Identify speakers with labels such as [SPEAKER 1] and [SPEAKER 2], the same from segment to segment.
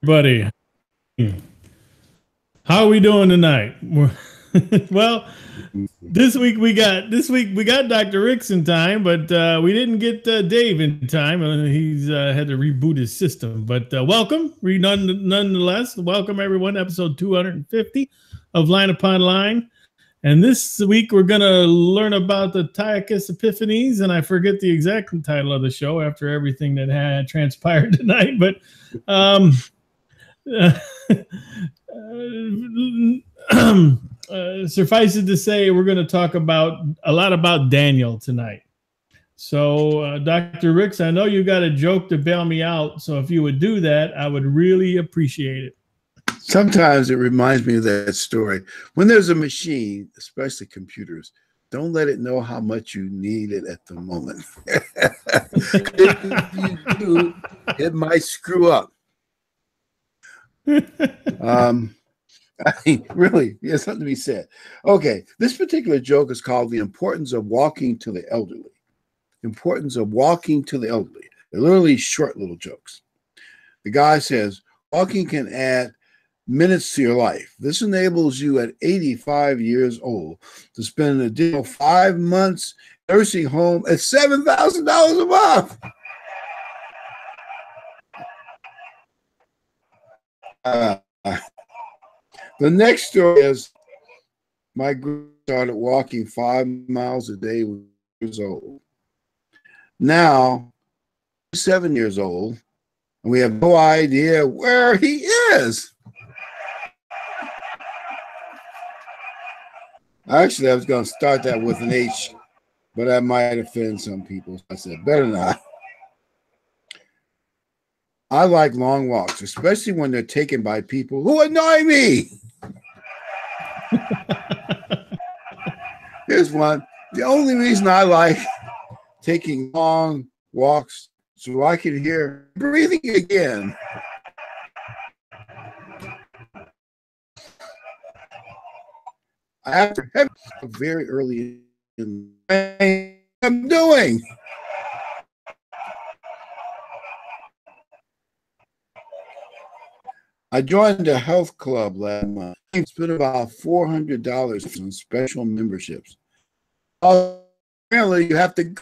[SPEAKER 1] Buddy, how are we doing tonight? Well, this week we got Dr. Ricks in time, but we didn't get Dave in time. He's had to reboot his system. But welcome, nonetheless. Welcome everyone. Episode 250 of Line Upon Line. And this week we're going to learn about the Antiochus Epiphanes, and I forget the exact title of the show after everything that had transpired tonight. But uh, suffice it to say, we're going to talk about a lot about Daniel tonight. So, Dr. Ricks, I know you got a joke to bail me out. So, if you would do that, I would really appreciate it.
[SPEAKER 2] Sometimes it reminds me of that story. When there's a machine, especially computers, don't let it know how much you need it at the moment. If you do, it might screw up. I mean, really, there's something to be said. Okay, this particular joke is called The Importance of Walking to the Elderly. Importance of walking to the elderly. They're literally short little jokes. The guy says, walking can add minutes to your life. This enables you at 85 years old to spend an additional 5 months nursing home at $7,000 a month. The next story is my group started walking 5 miles a day when he was years old. Now, he's 7 years old, and we have no idea where he is. Actually, I was going to start that with an H, but that might offend some people. So I said, better not. I like long walks, especially when they're taken by people who annoy me. Here's one. The only reason I like taking long walks so I can hear breathing again. After very early in the I'm doing. I joined a health club last month. I spent about $400 on special memberships. Apparently, you have to.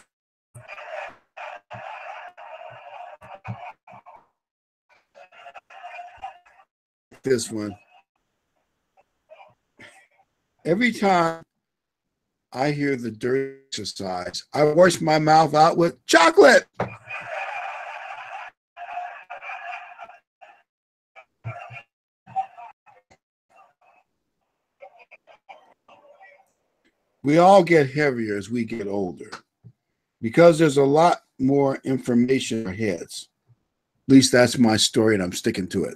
[SPEAKER 2] This one. Every time I hear the dirty exercise, I wash my mouth out with chocolate. We all get heavier as we get older because there's a lot more information in our heads. At least that's my story, and I'm sticking to it.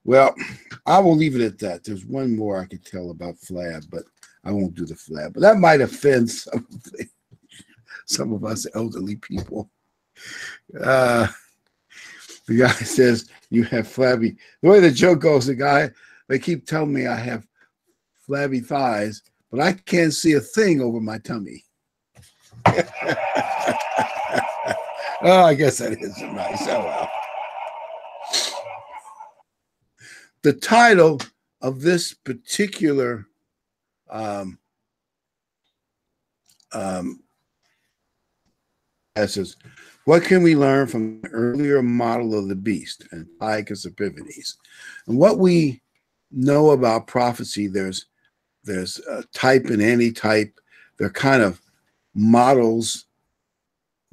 [SPEAKER 2] Well, I will leave it at that. There's one more I could tell about Flab, but I won't do the Flab. But that might offend some of us elderly people. The guy says, you have flabby. The way the joke goes, they keep telling me I have flabby thighs, but I can't see a thing over my tummy. Oh, I guess that is nice. Oh, well. The title of this particular says, what can we learn from the earlier model of the beast, Antiochus Epiphanes? And what we know about prophecy, there's a type and anti-type. They're kind of models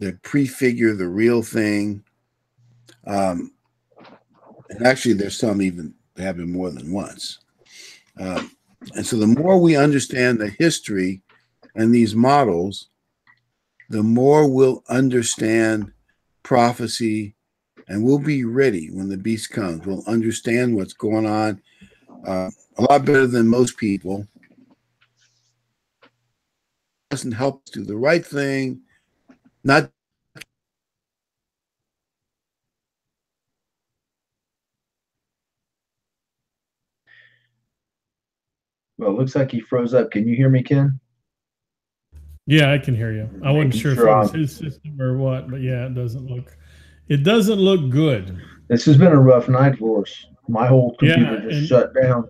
[SPEAKER 2] that prefigure the real thing. And actually, there's some even happen more than once. And so the more we understand the history and these models, the more we'll understand prophecy, and we'll be ready when the beast comes. We'll understand what's going on a lot better than most people. It doesn't help us do the right thing, not.
[SPEAKER 3] Well, it looks like he froze up. Can you hear me, Ken?
[SPEAKER 1] Yeah, I can hear you. I wasn't
[SPEAKER 3] Making
[SPEAKER 1] sure if
[SPEAKER 3] sure
[SPEAKER 1] it was
[SPEAKER 3] I'm.
[SPEAKER 1] his system or what, but yeah, it doesn't look good.
[SPEAKER 3] This has been a rough night for us. My whole computer
[SPEAKER 1] Yeah,
[SPEAKER 3] just
[SPEAKER 1] and
[SPEAKER 3] shut down.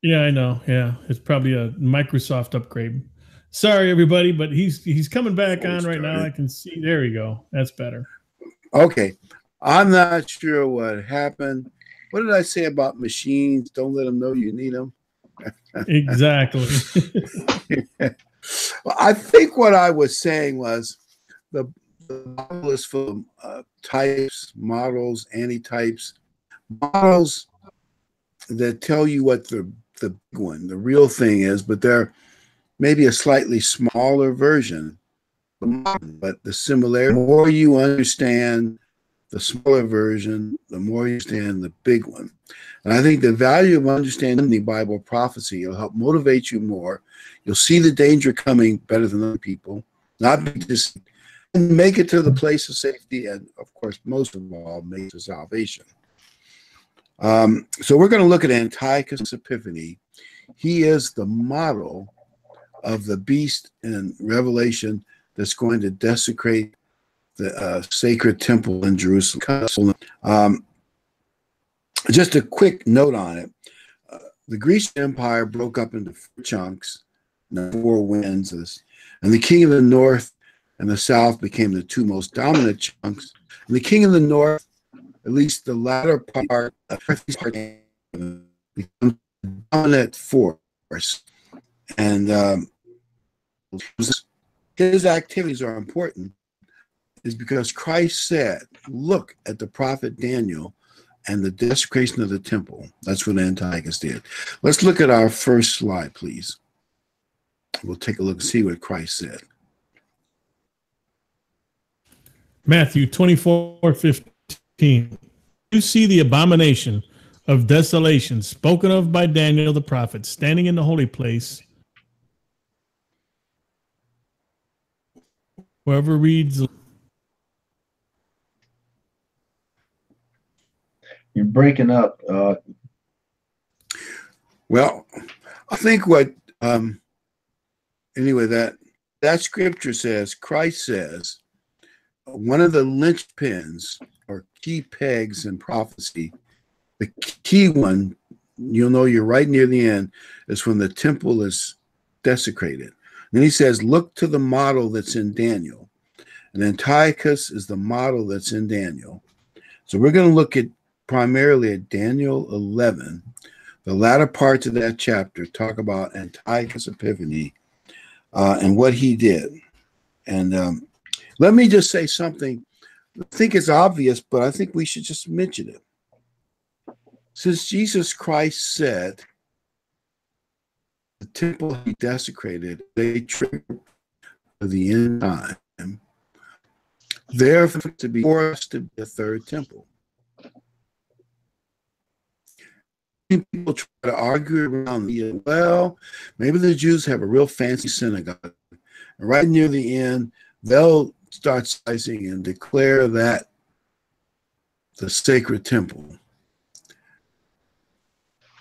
[SPEAKER 1] yeah, I know. Yeah, it's probably a Microsoft upgrade. Sorry, everybody, but he's coming back
[SPEAKER 2] Before we
[SPEAKER 1] on right now. I
[SPEAKER 2] started.
[SPEAKER 1] can see. There we go. That's better.
[SPEAKER 2] Okay. I'm not sure what happened. What did I say about machines? Don't let them know you need them.
[SPEAKER 1] Exactly.
[SPEAKER 2] Well, I think what I was saying was the Bible is full of types, models, antitypes, models that tell you what the big one, the real thing is, but they're maybe a slightly smaller version. But the similarity, the more you understand the smaller version, the more you understand the big one. And I think the value of understanding the Bible prophecy will help motivate you more. You'll see the danger coming better than other people, not be just and make it to the place of safety, and of course, most of all, make it to salvation. So we're going to look at Antiochus Epiphanes. He is the model of the beast in Revelation that's going to desecrate the sacred temple in Jerusalem. Just a quick note on it. The Grecian Empire broke up into 4 chunks, 4 winds, and the king of the north and the south became the 2 most dominant chunks. And the king of the north, at least the latter part of his part, becomes the dominant force. And his activities are important is because Christ said, look at the prophet Daniel and the desecration of the temple. That's what Antiochus did. Let's look at our first slide, please. We'll take a look and see what Christ said.
[SPEAKER 1] Matthew 24:15. You see the abomination of desolation spoken of by Daniel the prophet standing in the holy place. Whoever reads.
[SPEAKER 3] You're breaking up.
[SPEAKER 2] Well, I think what anyway that scripture says, Christ says, one of the linchpins or key pegs in prophecy, the key one, you'll know you're right near the end, is when the temple is desecrated. And he says, look to the model that's in Daniel. And Antiochus is the model that's in Daniel. So we're going to look at primarily at Daniel 11. The latter parts of that chapter talk about Antiochus Epiphanes and what he did. And let me just say something. I think it's obvious, but I think we should just mention it. Since Jesus Christ said the temple he desecrated, they triggered for the end time, therefore to be forced to be a third temple. People try to argue around well, maybe the Jews have a real fancy synagogue. And right near the end, they'll start sizing and declare that the sacred temple.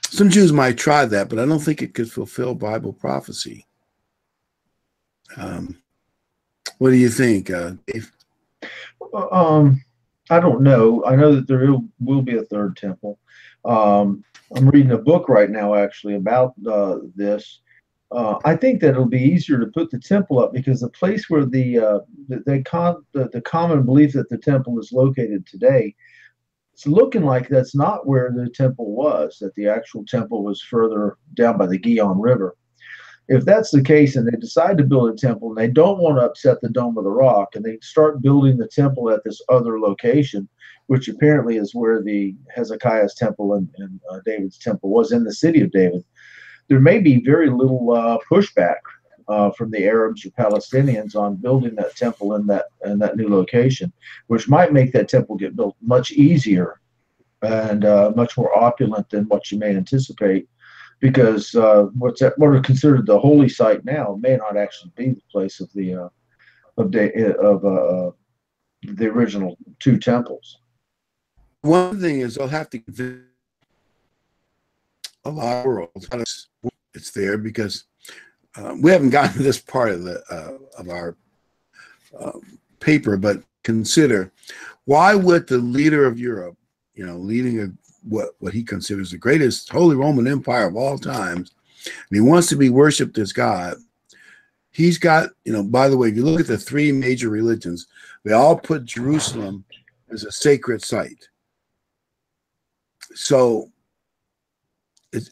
[SPEAKER 2] Some Jews might try that, but I don't think it could fulfill Bible prophecy. What do you think, Dave?
[SPEAKER 3] I don't know. I know that there will be a third temple. I'm reading a book right now, actually, about this. I think that it'll be easier to put the temple up because the place where the common belief that the temple is located today, it's looking like that's not where the temple was. That the actual temple was further down by the Gihon River. If that's the case and they decide to build a temple and they don't want to upset the Dome of the Rock and they start building the temple at this other location, which apparently is where the Hezekiah's temple and David's temple was in the city of David, there may be very little pushback from the Arabs or Palestinians on building that temple in that new location, which might make that temple get built much easier and much more opulent than what you may anticipate. Because what are considered the holy site now may not actually be the place of the original 2 temples.
[SPEAKER 2] One thing is they'll have to convince a lot of world it's there because we haven't gotten to this part of our paper, but consider, why would the leader of Europe, leading what he considers the greatest Holy Roman Empire of all times, and he wants to be worshipped as God. He's got, by the way, if you look at the three major religions, they all put Jerusalem as a sacred site. So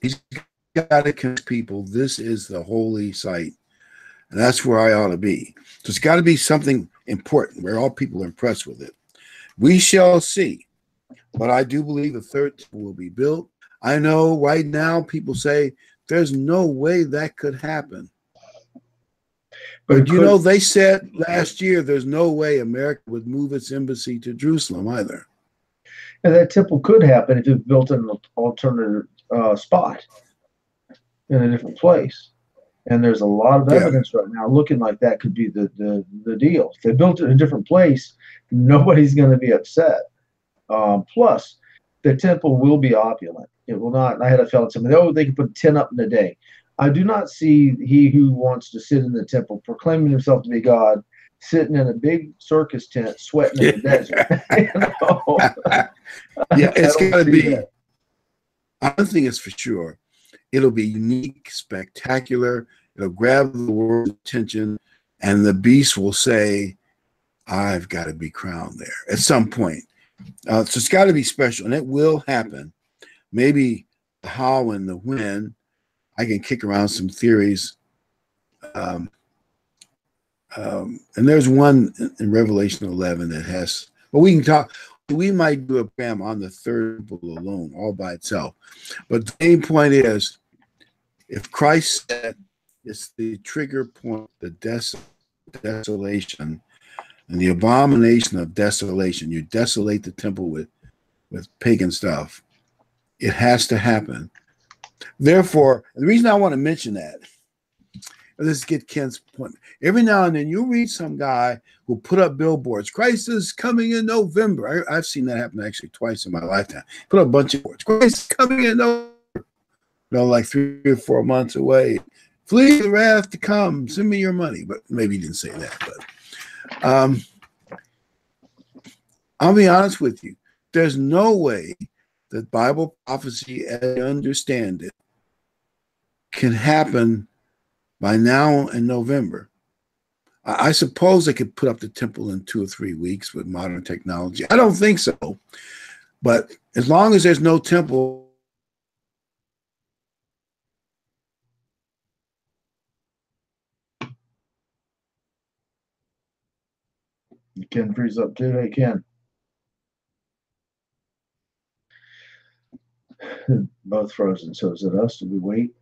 [SPEAKER 2] he's got to convince people this is the holy site, and that's where I ought to be. So it's got to be something important where all people are impressed with it. We shall see. But I do believe the third temple will be built. I know right now people say there's no way that could happen. But they said last year there's no way America would move its embassy to Jerusalem either.
[SPEAKER 3] And that temple could happen if it built in an alternative spot in a different place. And there's a lot of evidence right now looking like that could be the deal. If they built it in a different place, nobody's going to be upset. Plus, the temple will be opulent. It will not. I had a fellow tell me, they can put 10 up in a day. I do not see he who wants to sit in the temple, proclaiming himself to be God, sitting in a big circus tent, sweating in the desert.
[SPEAKER 2] It's got to be. One thing is for sure, it'll be unique, spectacular. It'll grab the world's attention, and the beast will say, "I've got to be crowned there at some point." So it's got to be special, and it will happen. Maybe the how and the when. I can kick around some theories. And there's one in Revelation 11 that has, but we can talk. We might do a program on the third temple alone, all by itself. But the main point is, if Christ said it's the trigger point, the desolation, and the abomination of desolation, you desolate the temple with pagan stuff, it has to happen. Therefore, the reason I want to mention that, let's get Ken's point. Every now and then you'll read some guy who put up billboards. Christ is coming in November. I've seen that happen actually twice in my lifetime. Put up a bunch of words. Christ is coming in November. Like 3 or 4 months away. Flee the wrath to come. Send me your money. But maybe he didn't say that. But I'll be honest with you. There's no way that Bible prophecy, as I understand it, can happen by now in November. I suppose they could put up the temple in 2 or 3 weeks with modern technology. I don't think so. But as long as there's no temple,
[SPEAKER 3] you can freeze up too. Hey, Ken. Both frozen. So is it us? Do we wait?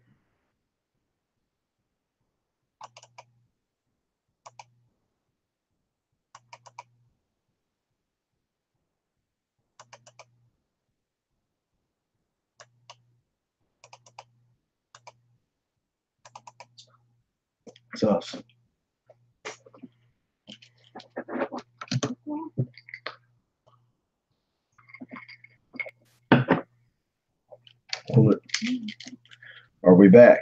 [SPEAKER 3] It's us. Hold it. Are we back?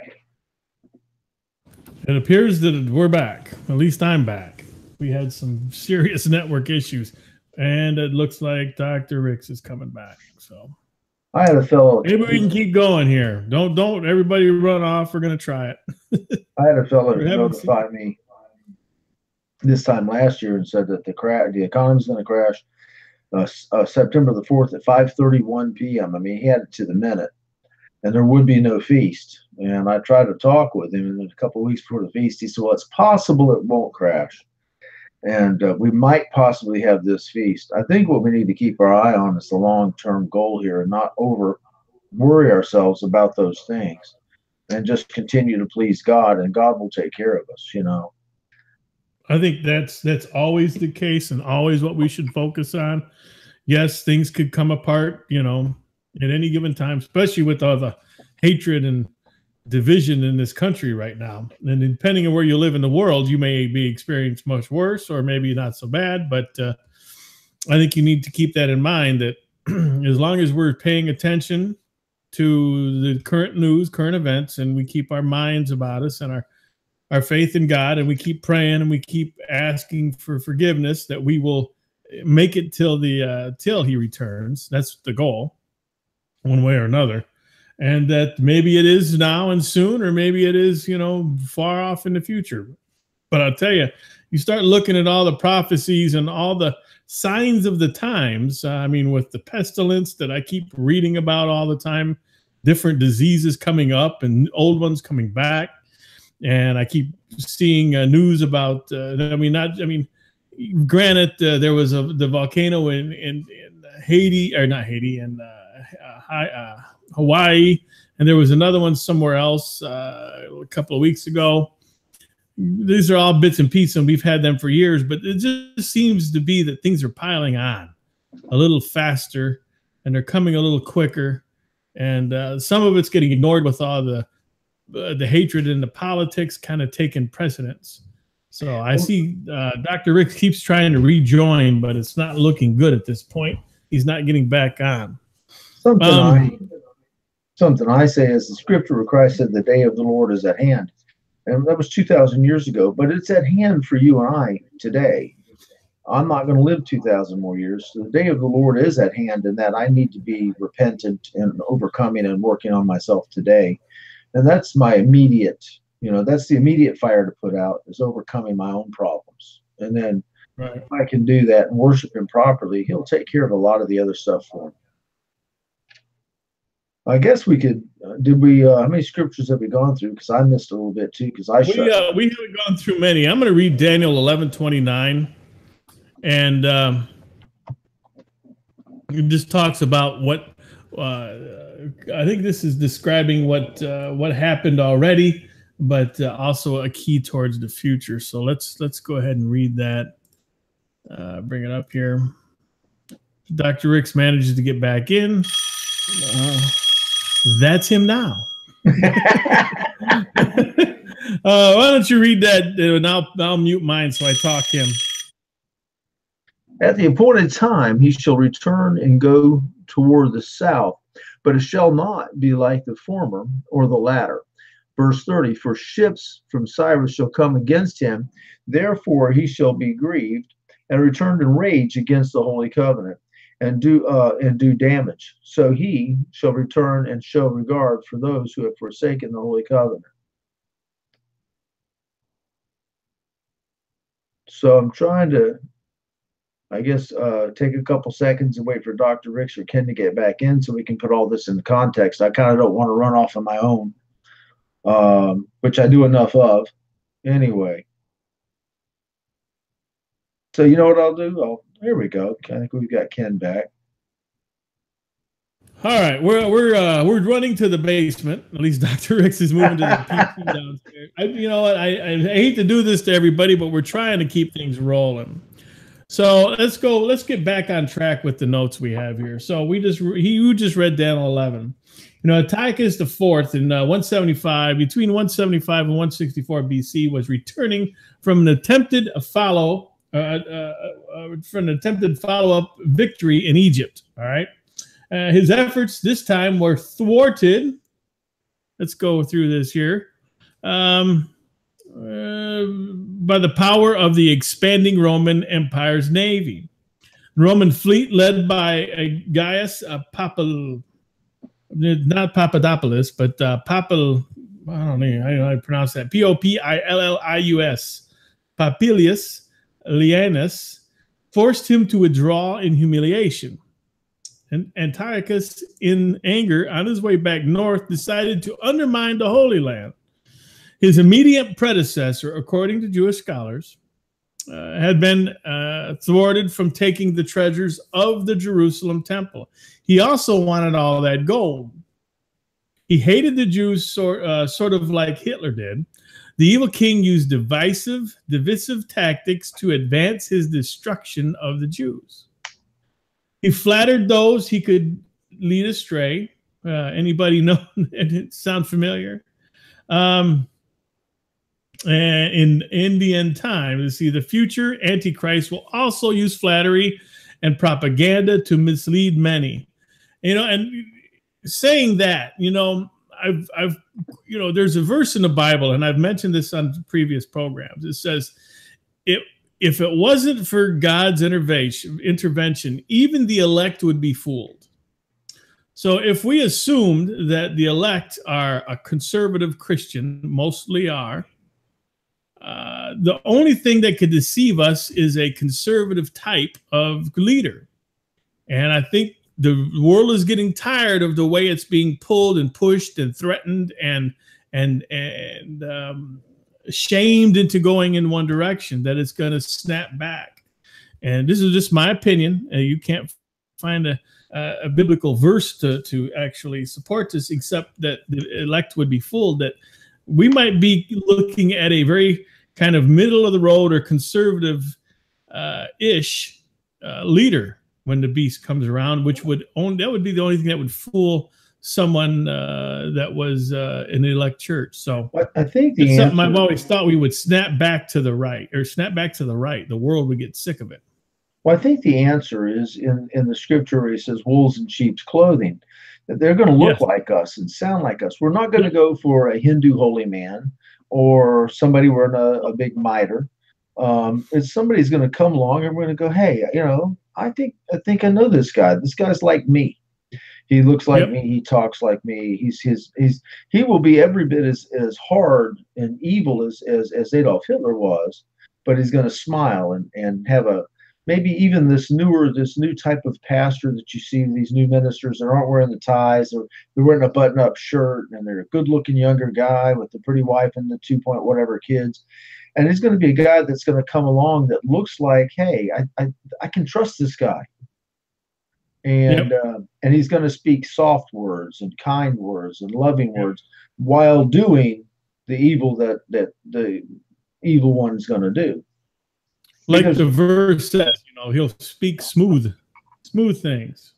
[SPEAKER 1] It appears that we're back. At least I'm back. We had some serious network issues, and it looks like Dr. Ricks is coming back. So
[SPEAKER 3] I had a fellow.
[SPEAKER 1] Maybe we can keep going here. Don't everybody run off. We're gonna try it.
[SPEAKER 3] I had a fellow notify me this time last year and said that the economy's going to crash September the 4th at 5:31 p.m. I mean, he had it to the minute, and there would be no feast. And I tried to talk with him, and a couple of weeks before the feast, he said, "Well, it's possible it won't crash, and we might possibly have this feast." I think what we need to keep our eye on is the long-term goal here, and not worry ourselves about those things, and just continue to please God, and God will take care of us.
[SPEAKER 1] I think that's always the case, and always what we should focus on. Yes, things could come apart, at any given time, especially with all the hatred and division in this country right now. And depending on where you live in the world, you may be experienced much worse, or maybe not so bad. But I think you need to keep that in mind, that as long as we're paying attention to the current news, current events, and we keep our minds about us and our our faith in God, and we keep praying and we keep asking for forgiveness, that we will make it till he returns. That's the goal, one way or another. And that maybe it is now and soon, or maybe it is, far off in the future. But I'll tell you, you start looking at all the prophecies and all the signs of the times. I mean, with the pestilence that I keep reading about all the time, different diseases coming up and old ones coming back. And I keep seeing news about, granted, there was the volcano in Haiti, or not Haiti, in Hawaii, and there was another one somewhere else a couple of weeks ago. These are all bits and pieces, and we've had them for years, but it just seems to be that things are piling on a little faster, and they're coming a little quicker, and some of it's getting ignored with all the hatred and the politics kind of taking precedence. So I see Dr. Rick keeps trying to rejoin, but it's not looking good at this point. He's not getting back on.
[SPEAKER 3] Something I say is the scripture where Christ said the day of the Lord is at hand. And that was 2,000 years ago, but it's at hand for you and I today. I'm not going to live 2,000 more years. So the day of the Lord is at hand, and that I need to be repentant and overcoming and working on myself today. And that's my immediate, that's the immediate fire to put out, is overcoming my own problems. And then if I can do that and worship him properly, he'll take care of a lot of the other stuff for me. I guess we could, how many scriptures have we gone through? Because I missed a little bit too, because we
[SPEAKER 1] haven't gone through many. I'm going to read Daniel 11:29. And it just talks about what, I think this is describing what happened already, but also a key towards the future. So let's go ahead and read that. Bring it up here. Dr. Ricks manages to get back in. That's him now. Why don't you read that? And I'll mute mine so I talk him.
[SPEAKER 3] At the appointed time, he shall return and go toward the south, but it shall not be like the former or the latter. Verse 30, for ships from Cyrus shall come against him, therefore he shall be grieved and return in rage against the holy covenant and do damage. So he shall return and show regard for those who have forsaken the holy covenant. So I'm trying to, I guess, take a couple seconds and wait for Dr. Ricks or Ken to get back in so we can put all this in context. I kind of don't want to run off on my own, which I do enough of anyway. So you know what I'll do? There we go. I think we've got Ken back.
[SPEAKER 1] All right, we're running to the basement. At least Dr. Ricks is moving to the PC downstairs. You know what? I hate to do this to everybody, but we're trying to keep things rolling. So let's go. Let's get back on track with the notes we have here. So you just read Daniel 11. Antiochus IV in 175, between 175 and 164 BC, was returning from an attempted follow-up victory in Egypt. All right, his efforts this time were thwarted. Let's go through this here. By the power of the expanding Roman Empire's navy. The Roman fleet led by Gaius not Papadopoulos, but Papal, I don't know how to pronounce that, Popillius, Papilius Lianus, forced him to withdraw in humiliation. And Antiochus, in anger, on his way back north, decided to undermine the Holy Land. His immediate predecessor, according to Jewish scholars, had been thwarted from taking the treasures of the Jerusalem temple. He also wanted all that gold. He hated the Jews sort of like Hitler did. The evil king used divisive tactics to advance his destruction of the Jews. He flattered those he could lead astray. Anybody know? It sound familiar? In the end time, you see, the future Antichrist will also use flattery and propaganda to mislead many. And saying that, there's a verse in the Bible, and I've mentioned this on previous programs. It says, if it wasn't for God's intervention, even the elect would be fooled. So if we assumed that the elect are a conservative Christian, mostly are, the only thing that could deceive us is a conservative type of leader. And I think the world is getting tired of the way it's being pulled and pushed and threatened and shamed into going in one direction, that it's going to snap back. And this is just my opinion. You can't find a biblical verse to actually support this, except that the elect would be fooled, that we might be looking at a very kind of middle of the road or conservative ish leader when the beast comes around, that would be the only thing that would fool someone that was in the elect church. So
[SPEAKER 3] I think
[SPEAKER 1] it's something I've always thought we would snap back to the right. The world would get sick of it.
[SPEAKER 3] Well, I think the answer is in the scripture where he says wolves in sheep's clothing, that they're going to look like us and sound like us. We're not going to go for a Hindu holy man or somebody wearing a big mitre. It's somebody's going to come along and we're going to go, hey, I think I know this guy. This guy's like me. He looks like me. He talks like me. He will be every bit as hard and evil as Adolf Hitler was, but he's going to smile and have maybe even this new type of pastor that you see, these new ministers that aren't wearing the ties, or they're wearing a button-up shirt, and they're a good-looking younger guy with a pretty wife and the 2 whatever kids. And he's going to be a guy that's going to come along that looks like, hey, I can trust this guy. And and he's going to speak soft words and kind words and loving words while doing the evil that the evil one is going to do.
[SPEAKER 1] Like the verse says, he'll speak smooth things.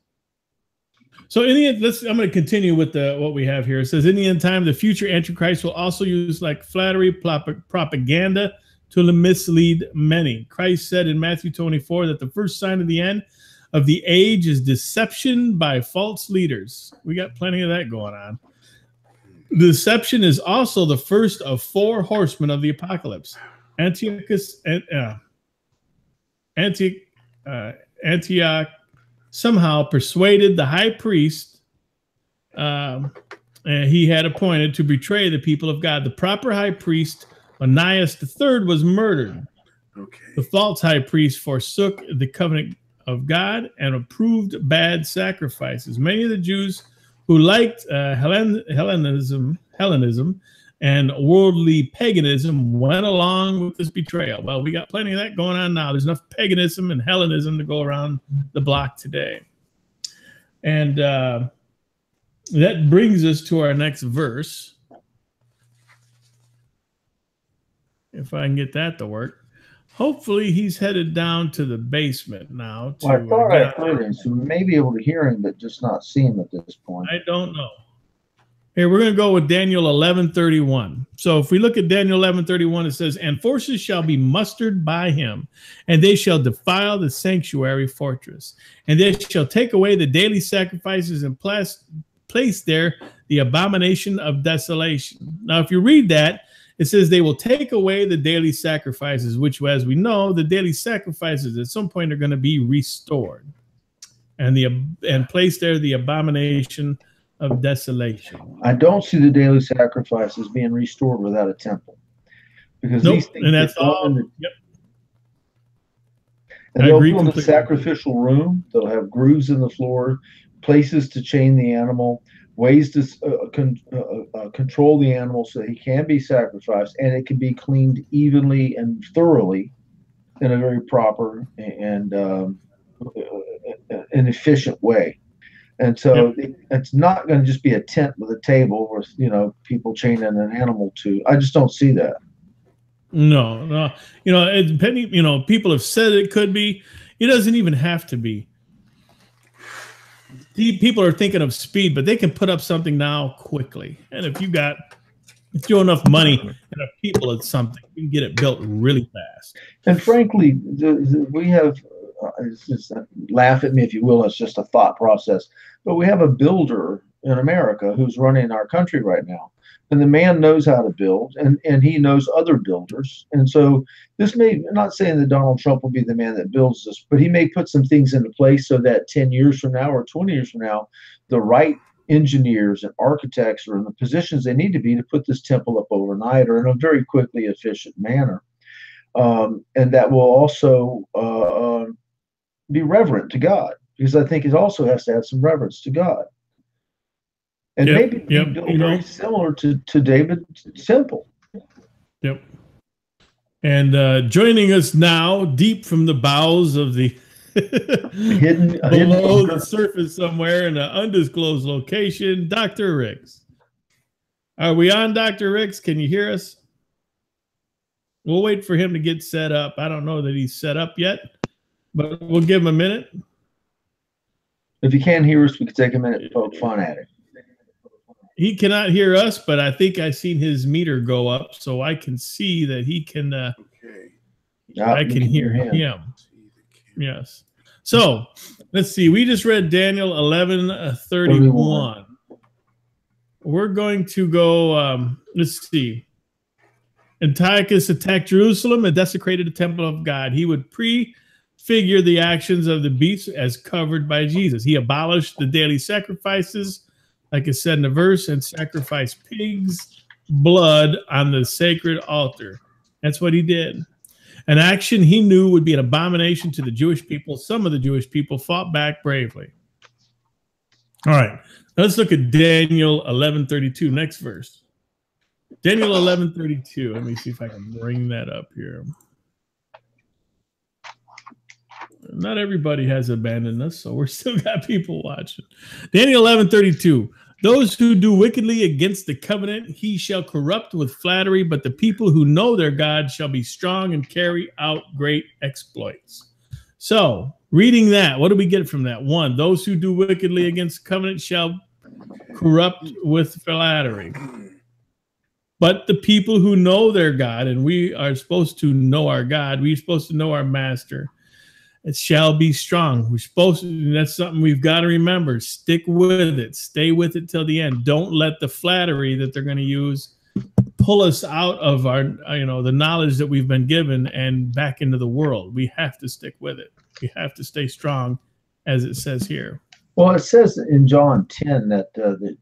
[SPEAKER 1] So I'm going to continue with what we have here. It says, in the end time, the future Antichrist will also use like flattery, propaganda to mislead many. Christ said in Matthew 24 that the first sign of the end of the age is deception by false leaders. We got plenty of that going on. Deception is also the first of 4 horsemen of the apocalypse. Antiochus Antioch somehow persuaded the high priest he had appointed to betray the people of God. The proper high priest, Onias III, was murdered.
[SPEAKER 2] Okay. The
[SPEAKER 1] false high priest forsook the covenant of God and approved bad sacrifices. Many of the Jews who liked Hellenism and worldly paganism went along with this betrayal. Well, we got plenty of that going on now. There's enough paganism and Hellenism to go around the block today. And that brings us to our next verse. If I can get that to work. Hopefully he's headed down to the basement now.
[SPEAKER 3] Well, I thought I heard him, so we may be able to hear him, but just not see him at this point.
[SPEAKER 1] I don't know. Here, we're going to go with Daniel 11:31. So if we look at Daniel 11:31, it says, and forces shall be mustered by him, and they shall defile the sanctuary fortress, and they shall take away the daily sacrifices and place there the abomination of desolation. Now, if you read that, it says they will take away the daily sacrifices, which, as we know, the daily sacrifices at some point are going to be restored, and place there the abomination of desolation.
[SPEAKER 3] I don't see the daily sacrifices being restored without a temple, because these things,
[SPEAKER 1] and that's all.
[SPEAKER 3] And they'll build a sacrificial room. They'll have grooves in the floor, places to chain the animal, ways to control the animal so that he can be sacrificed, and it can be cleaned evenly and thoroughly in a very proper and an efficient way. And so it's not going to just be a tent with a table with, people chaining an animal to. I just don't see that.
[SPEAKER 1] No. People have said it could be. It doesn't even have to be. People are thinking of speed, but they can put up something now quickly. And if you throw enough money and enough people at something, you can get it built really fast.
[SPEAKER 3] And frankly, we have, laugh at me if you will, it's just a thought process. But we have a builder in America who's running our country right now. And the man knows how to build, and he knows other builders. And so this may, I'm not saying that Donald Trump will be the man that builds this, but he may put some things into place so that 10 years from now or 20 years from now, the right engineers and architects are in the positions they need to be to put this temple up overnight or in a very quickly efficient manner. And that will also be reverent to God, because I think it also has to have some reverence to God. And maybe built very similar to David's temple.
[SPEAKER 1] Yep. And joining us now, deep from the bowels of the
[SPEAKER 3] hidden
[SPEAKER 1] below the surface somewhere in an undisclosed location, Dr. Ricks. Are we on, Dr. Ricks? Can you hear us? We'll wait for him to get set up. I don't know that he's set up yet, but we'll give him a minute.
[SPEAKER 3] If you can't hear us, we can take a minute and poke fun at it.
[SPEAKER 1] He cannot hear us, but I think I've seen his meter go up, so I can see that he can. I can hear him. Yes. So let's see. We just read Daniel 11:31. We're going to go. Let's see. Antiochus attacked Jerusalem and desecrated the temple of God. He would prefigure the actions of the beast as covered by Jesus. He abolished the daily sacrifices, like it said in the verse, and sacrifice pigs' blood on the sacred altar. That's what he did. An action he knew would be an abomination to the Jewish people. Some of the Jewish people fought back bravely. All right, let's look at Daniel 11:32, next verse. Daniel 11:32. Let me see if I can bring that up here. Not everybody has abandoned us, so we're still got people watching. Daniel 11:32. Those who do wickedly against the covenant, he shall corrupt with flattery, but the people who know their God shall be strong and carry out great exploits. So, reading that, what do we get from that? One, those who do wickedly against the covenant shall corrupt with flattery. But the people who know their God, and we are supposed to know our God, we're supposed to know our master, it shall be strong. We're supposed to, that's something we've got to remember. Stick with it. Stay with it till the end. Don't let the flattery that they're going to use pull us out of our, the knowledge that we've been given and back into the world. We have to stick with it. We have to stay strong, as it says here.
[SPEAKER 3] Well, it says in John 10 that the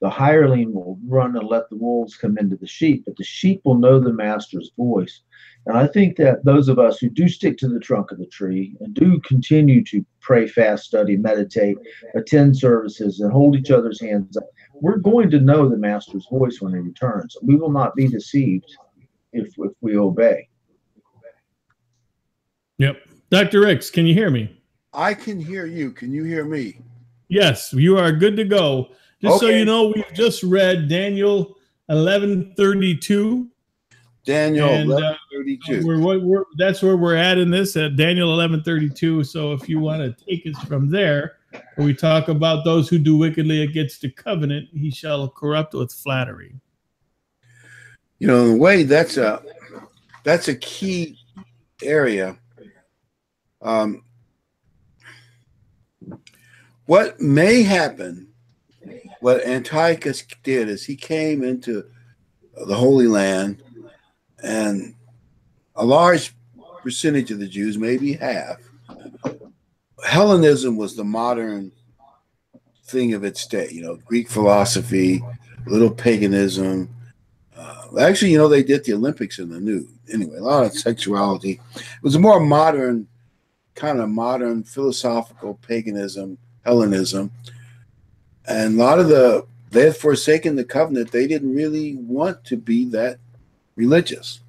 [SPEAKER 3] hireling will run and let the wolves come into the sheep, but the sheep will know the master's voice. And I think that those of us who do stick to the trunk of the tree and do continue to pray, fast, study, meditate, attend services, and hold each other's hands up, we're going to know the master's voice when he returns. We will not be deceived if we obey.
[SPEAKER 1] Yep. Dr. Ricks, can you hear me?
[SPEAKER 2] I can hear you. Can you hear me?
[SPEAKER 1] Yes, you are good to go. Just so you know, we've just read Daniel 11:32.
[SPEAKER 2] Daniel 11:32.
[SPEAKER 1] That's where we're at in this, at Daniel 11:32. So if you want to take us from there, where we talk about those who do wickedly against the covenant, he shall corrupt with flattery.
[SPEAKER 2] In a way, that's a key area. What may happen, what Antiochus did is he came into the Holy Land, and a large percentage of the Jews, maybe half, Hellenism was the modern thing of its day. Greek philosophy, little paganism. Actually, they did the Olympics in the nude. Anyway, a lot of sexuality. It was a more modern, kind of modern philosophical paganism, Hellenism. And a lot of they had forsaken the covenant. They didn't really want to be that religious.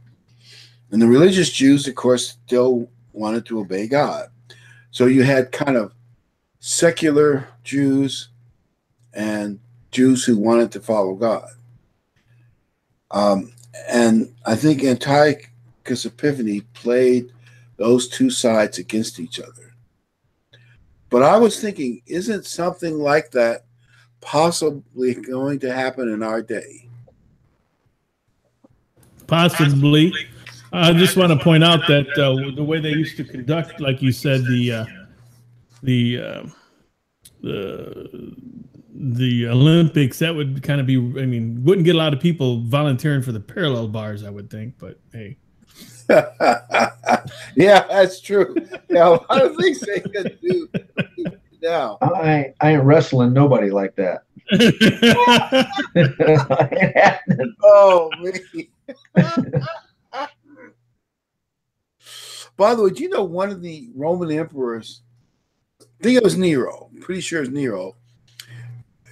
[SPEAKER 2] And the religious Jews, of course, still wanted to obey God. So you had kind of secular Jews and Jews who wanted to follow God. And I think Antiochus Epiphanes played those two sides against each other. But I was thinking, isn't something like that possibly going to happen in our day?
[SPEAKER 1] Possibly. I just want to point out that the way they used to conduct, like you said, the the Olympics, that would kind of be, I mean, wouldn't get a lot of people volunteering for the parallel bars, I would think, but hey.
[SPEAKER 2] Yeah, that's true. Yeah, a lot of things they could do now.
[SPEAKER 3] I ain't wrestling nobody like that.
[SPEAKER 2] Oh, me. By the way, do you know one of the Roman emperors, I think it was Nero, pretty sure it's Nero,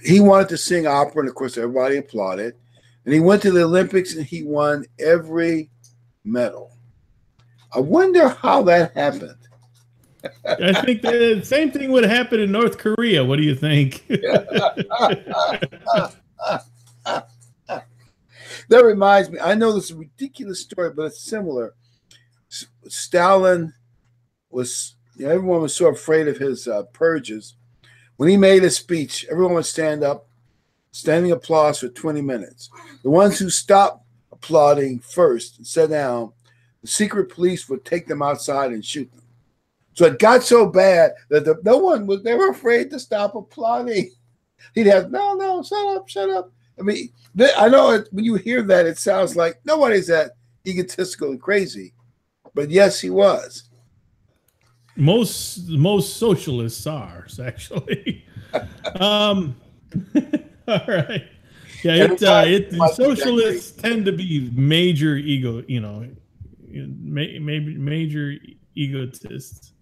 [SPEAKER 2] he wanted to sing opera, and of course everybody applauded. And he went to the Olympics and he won every medal. I wonder how that happened.
[SPEAKER 1] I think the same thing would happen in North Korea. What do you think?
[SPEAKER 2] That reminds me, I know this is a ridiculous story, but it's similar. Stalin was, everyone was so afraid of his purges. When he made a speech, everyone would stand up, standing applause for 20 minutes. The ones who stopped applauding first and sat down, the secret police would take them outside and shoot them. So it got so bad that they were afraid to stop applauding. He'd have, no, shut up. I mean, I know when you hear that, it sounds like nobody's that egotistical and crazy. But yes, he was.
[SPEAKER 1] Most socialists are, actually. All right. Yeah, socialists tend to be major ego, major egotists.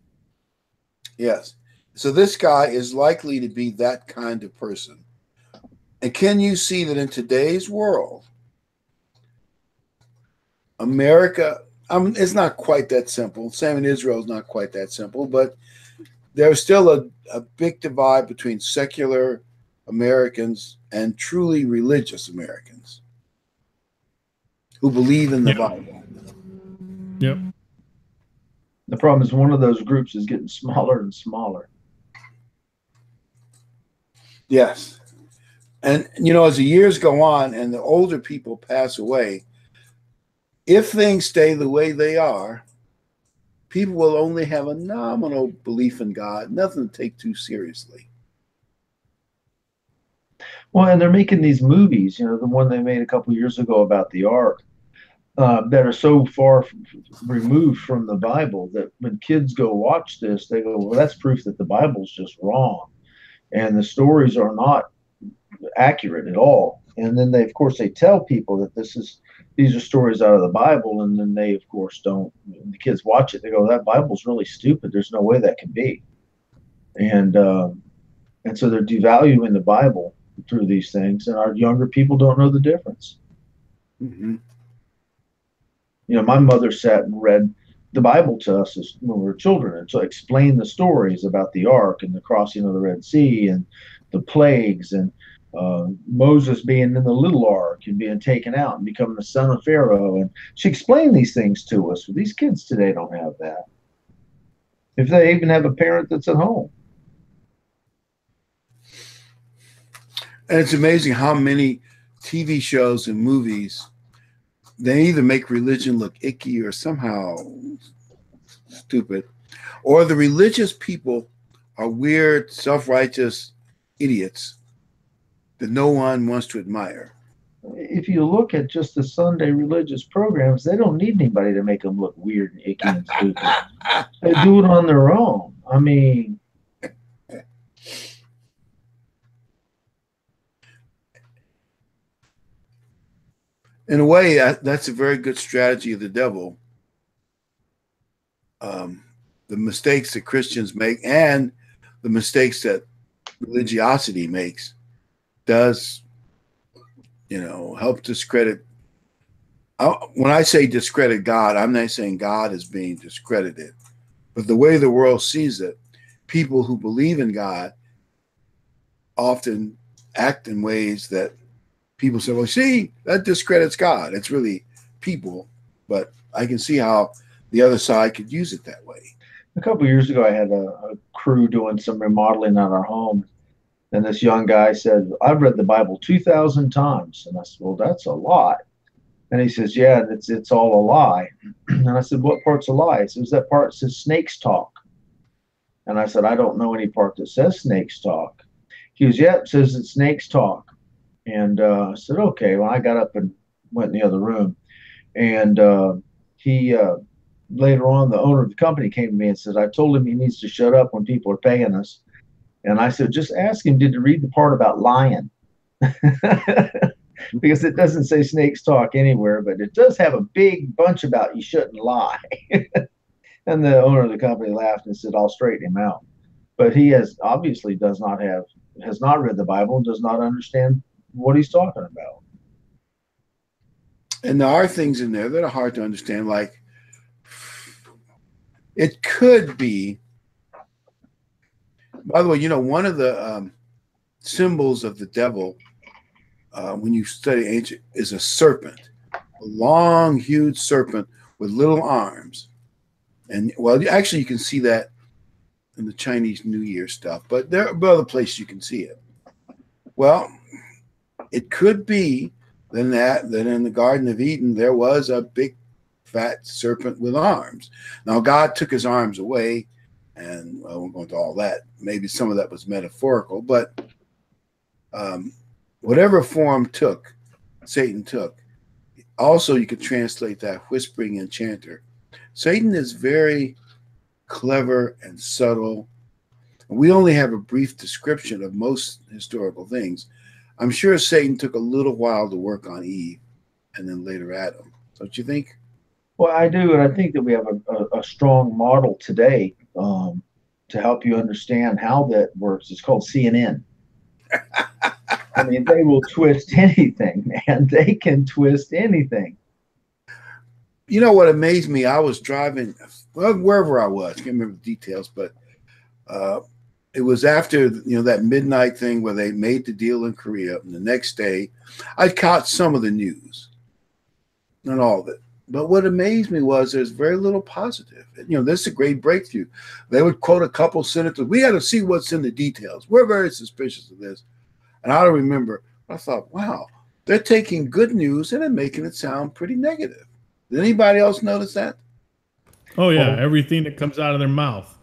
[SPEAKER 2] Yes. So this guy is likely to be that kind of person. And can you see that in today's world, America, it's not quite that simple. Same in Israel is not quite that simple, but there's still a big divide between secular Americans and truly religious Americans who believe in the Bible.
[SPEAKER 1] Yep.
[SPEAKER 3] The problem is one of those groups is getting smaller and smaller.
[SPEAKER 2] Yes. And, as the years go on and the older people pass away, if things stay the way they are, people will only have a nominal belief in God, nothing to take too seriously.
[SPEAKER 3] Well, and they're making these movies, the one they made a couple years ago about the Ark, that are so far removed from the Bible that when kids go watch this, they go, well, that's proof that the Bible's just wrong. And the stories are not accurate at all. And then they tell people that these are stories out of the Bible. And then they, of course, don't, the kids watch it. They go, that Bible's really stupid. There's no way that can be. And so they're devaluing the Bible through these things. And our younger people don't know the difference.
[SPEAKER 2] Mm-hmm.
[SPEAKER 3] My mother sat and read the Bible to us when we were children, and so explained the stories about the Ark and the crossing of the Red Sea and the plagues and Moses being in the little ark and being taken out and becoming the son of Pharaoh. And she explained these things to us. These kids today don't have that. If they even have a parent that's at home.
[SPEAKER 2] And it's amazing how many TV shows and movies, they either make religion look icky or somehow stupid, or the religious people are weird, self-righteous idiots that no one wants to admire.
[SPEAKER 3] If you look at just the Sunday religious programs, they don't need anybody to make them look weird and icky and stupid. They do it on their own. I mean,
[SPEAKER 2] in a way, that's a very good strategy of the devil. The mistakes that Christians make and the mistakes that religiosity makes does, help discredit. When I say discredit God, I'm not saying God is being discredited, but the way the world sees it, people who believe in God often act in ways that people say, well, see, that discredits God. It's really people, but I can see how the other side could use it that way.
[SPEAKER 3] A couple of years ago, I had a crew doing some remodeling on our home. And this young guy said, I've read the Bible 2,000 times. And I said, well, that's a lot. And he says, yeah, it's all a lie. And I said, what part's a lie? He says, that part says snakes talk. And I said, I don't know any part that says snakes talk. He goes, "Yep," says that snakes talk. And I said, "Okay." Well, I got up and went in the other room. And he later on, the owner of the company came to me and said, "I told him he needs to shut up when people are paying us." And I said, "Just ask him, did you read the part about lying?" Because it doesn't say snakes talk anywhere, but it does have a big bunch about you shouldn't lie. And the owner of the company laughed and said, "I'll straighten him out." But he has obviously has not read the Bible and does not understand what he's talking about.
[SPEAKER 2] And there are things in there that are hard to understand, like it could be, by the way, one of the symbols of the devil when you study ancient is a serpent, a long, huge serpent with little arms. And well, actually, you can see that in the Chinese New Year stuff, but there are other places you can see it. Well, it could be that in the Garden of Eden there was a big, fat serpent with arms. Now God took his arms away, and I won't go into all that. Maybe some of that was metaphorical, but whatever form Satan took. Also, you could translate that whispering enchanter. Satan is very clever and subtle. We only have a brief description of most historical things. I'm sure Satan took a little while to work on Eve and then later Adam. Don't you think?
[SPEAKER 3] Well, I do, and I think that we have a strong model today to help you understand how that works. It's called CNN. I mean, they will twist anything, man. They can twist anything.
[SPEAKER 2] You know what amazed me? I was driving, well, wherever I was, I can't remember the details, but it was after that midnight thing where they made the deal in Korea, and the next day, I caught some of the news, not all of it. But what amazed me was there's very little positive. This is a great breakthrough. They would quote a couple senators. We got to see what's in the details. We're very suspicious of this. And I remember, I thought, wow, they're taking good news and they're making it sound pretty negative. Did anybody else notice that?
[SPEAKER 1] Oh, yeah. Everything that comes out of their mouth.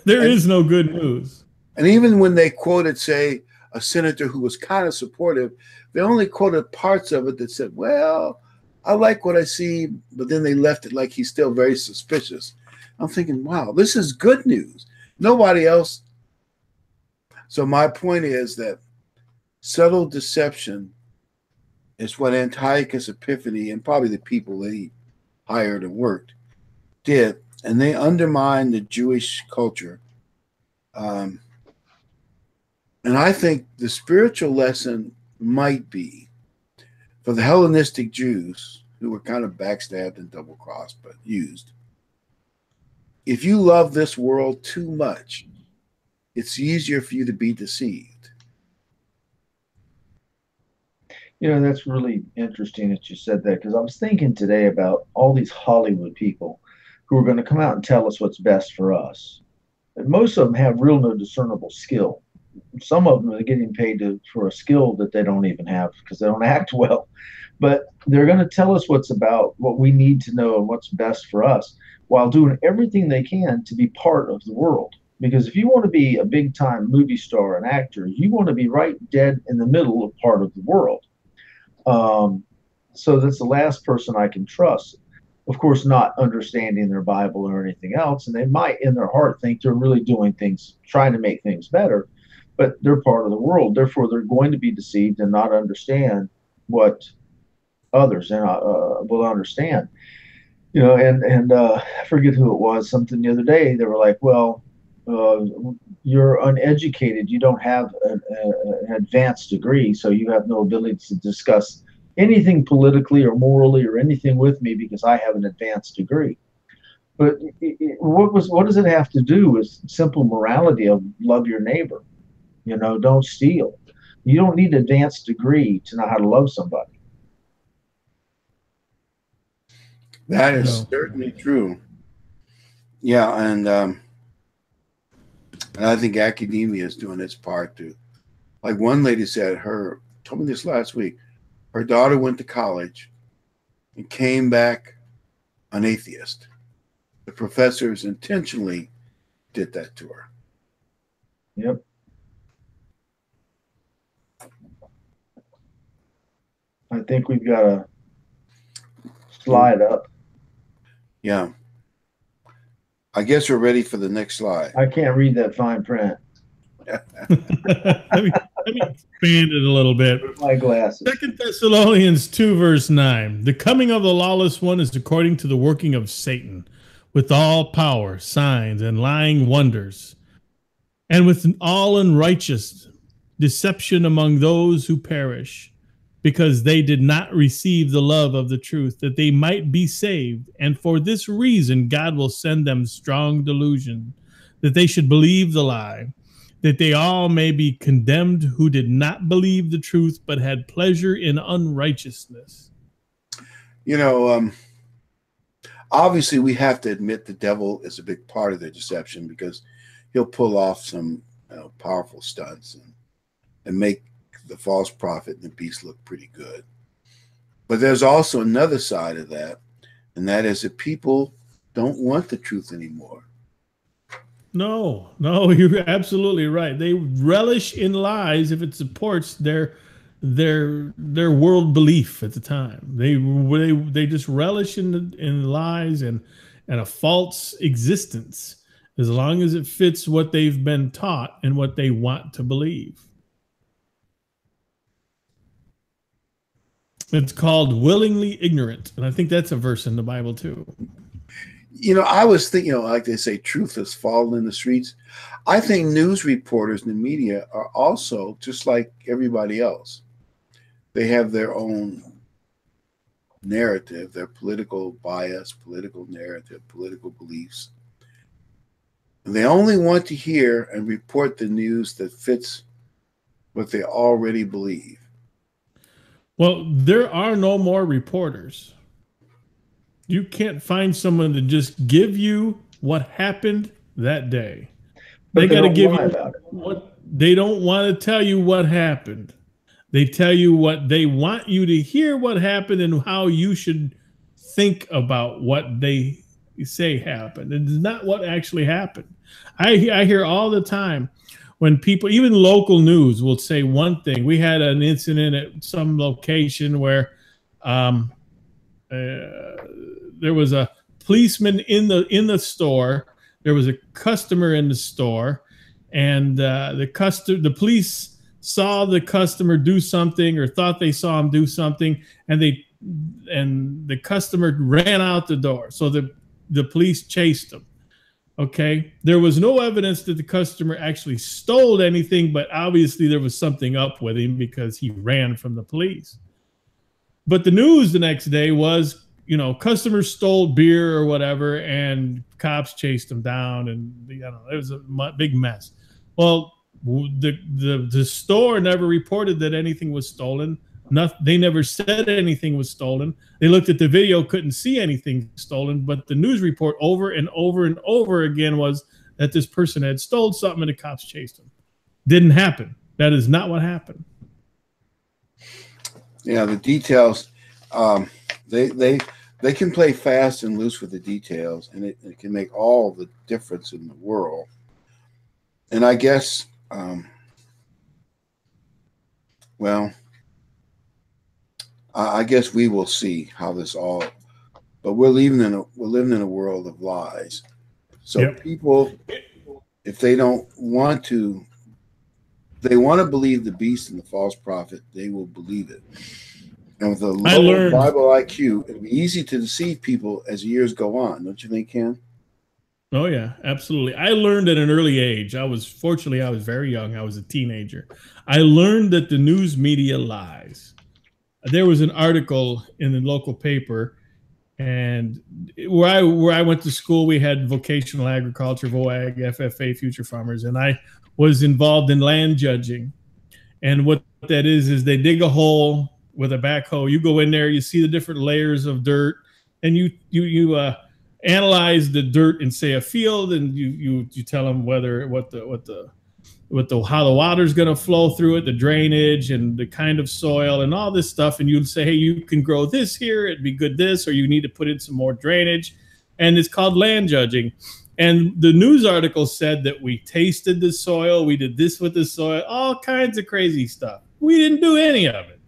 [SPEAKER 1] There is no good news.
[SPEAKER 2] And even when they quoted, say, a senator who was kind of supportive, they only quoted parts of it that said, well, I like what I see, but then they left it like he's still very suspicious. I'm thinking, wow, this is good news. Nobody else. So my point is that subtle deception is what Antiochus Epiphanes and probably the people that he hired and worked did, and they undermined the Jewish culture. And I think the spiritual lesson might be for the Hellenistic Jews who were kind of backstabbed and double-crossed, but used. If you love this world too much, it's easier for you to be deceived.
[SPEAKER 3] That's really interesting that you said that, because I was thinking today about all these Hollywood people who are going to come out and tell us what's best for us. And most of them have real no discernible skill. Some of them are getting paid for a skill that they don't even have because they don't act well. But they're going to tell us what we need to know and what's best for us, while doing everything they can to be part of the world. Because if you want to be a big time movie star, an actor, you want to be right dead in the middle of part of the world. So that's the last person I can trust. Of course, not understanding their Bible or anything else. And they might in their heart think they're really doing things, trying to make things better, but they're part of the world. Therefore, they're going to be deceived and not understand what others will understand. And I forget who it was, something the other day, they were like, well, you're uneducated. You don't have an advanced degree, so you have no ability to discuss anything politically or morally or anything with me because I have an advanced degree. But what does it have to do with simple morality of love your neighbor? Don't steal. You don't need an advanced degree to know how to love somebody.
[SPEAKER 2] That is certainly true. Yeah, and I think academia is doing its part too. Like one lady told me this last week. Her daughter went to college and came back an atheist. The professors intentionally did that to her.
[SPEAKER 3] Yep. I think we've got to slide up.
[SPEAKER 2] Yeah. I guess we're ready for the next slide.
[SPEAKER 3] I can't read that fine print.
[SPEAKER 1] let me expand it a little bit.
[SPEAKER 3] My glasses.
[SPEAKER 1] 2 Thessalonians 2, verse 9. The coming of the lawless one is according to the working of Satan, with all power, signs, and lying wonders, and with all unrighteous deception among those who perish, because they did not receive the love of the truth, that they might be saved. And for this reason, God will send them strong delusion, that they should believe the lie, that they all may be condemned who did not believe the truth, but had pleasure in unrighteousness.
[SPEAKER 2] You know, obviously we have to admit the devil is a big part of their deception, because he'll pull off some powerful stunts and make the false prophet and the beast look pretty good. But there's also another side of that, and that is that people don't want the truth anymore.
[SPEAKER 1] No, you're absolutely right. They relish in lies if it supports their world belief at the time. They just relish in lies and a false existence, as long as it fits what they've been taught and what they want to believe. It's called willingly ignorant, and I think that's a verse in the Bible too.
[SPEAKER 2] You know, I was thinking, like they say, truth has fallen in the streets. I think news reporters and the media are also just like everybody else. They have their own narrative, their political bias, political narrative, political beliefs. And they only want to hear and report the news that fits what they already believe.
[SPEAKER 1] Well, there are no more reporters. You can't find someone to just give you what happened that day. They got to give you what they don't want to tell you what happened. They tell you what they want you to hear what happened and how you should think about what they say happened. It's not what actually happened. I hear all the time when people, even local news, will say one thing. We had an incident at some location where there was a policeman in the store. There was a customer in the store, and the police saw the customer do something, or thought they saw him do something, and the customer ran out the door. So the police chased him. Okay, there was no evidence that the customer actually stole anything, but obviously there was something up with him because he ran from the police. But the news the next day was, customers stole beer or whatever, and cops chased them down, and it was a big mess. Well, the store never reported that anything was stolen. They never said anything was stolen. They looked at the video, couldn't see anything stolen, but the news report over and over and over again was that this person had stolen something and the cops chased him. Didn't happen. That is not what happened.
[SPEAKER 2] Yeah, the details, they can play fast and loose with the details, and it can make all the difference in the world. And I guess, I guess we will see how this all. But we're living in a world of lies. So yep. People, if they don't want to, they want to believe the beast and the false prophet, they will believe it. And with a low Bible IQ, it'll be easy to deceive people as years go on. Don't you think, Ken?
[SPEAKER 1] Oh, yeah, absolutely. I learned at an early age. Fortunately, I was very young. I was a teenager. I learned that the news media lies. There was an article in the local paper, and where I went to school, we had vocational agriculture, VOAG, FFA, Future Farmers, and I was involved in land judging. And what that is they dig a hole with a backhoe. You go in there, you see the different layers of dirt, and you analyze the dirt in, say, a field, and you tell them how the water's going to flow through it, the drainage and the kind of soil and all this stuff. And you'd say, hey, you can grow this here, it'd be good this, or you need to put in some more drainage. And it's called land judging. And the news article said that we tasted the soil, we did this with the soil, all kinds of crazy stuff. We didn't do any of it.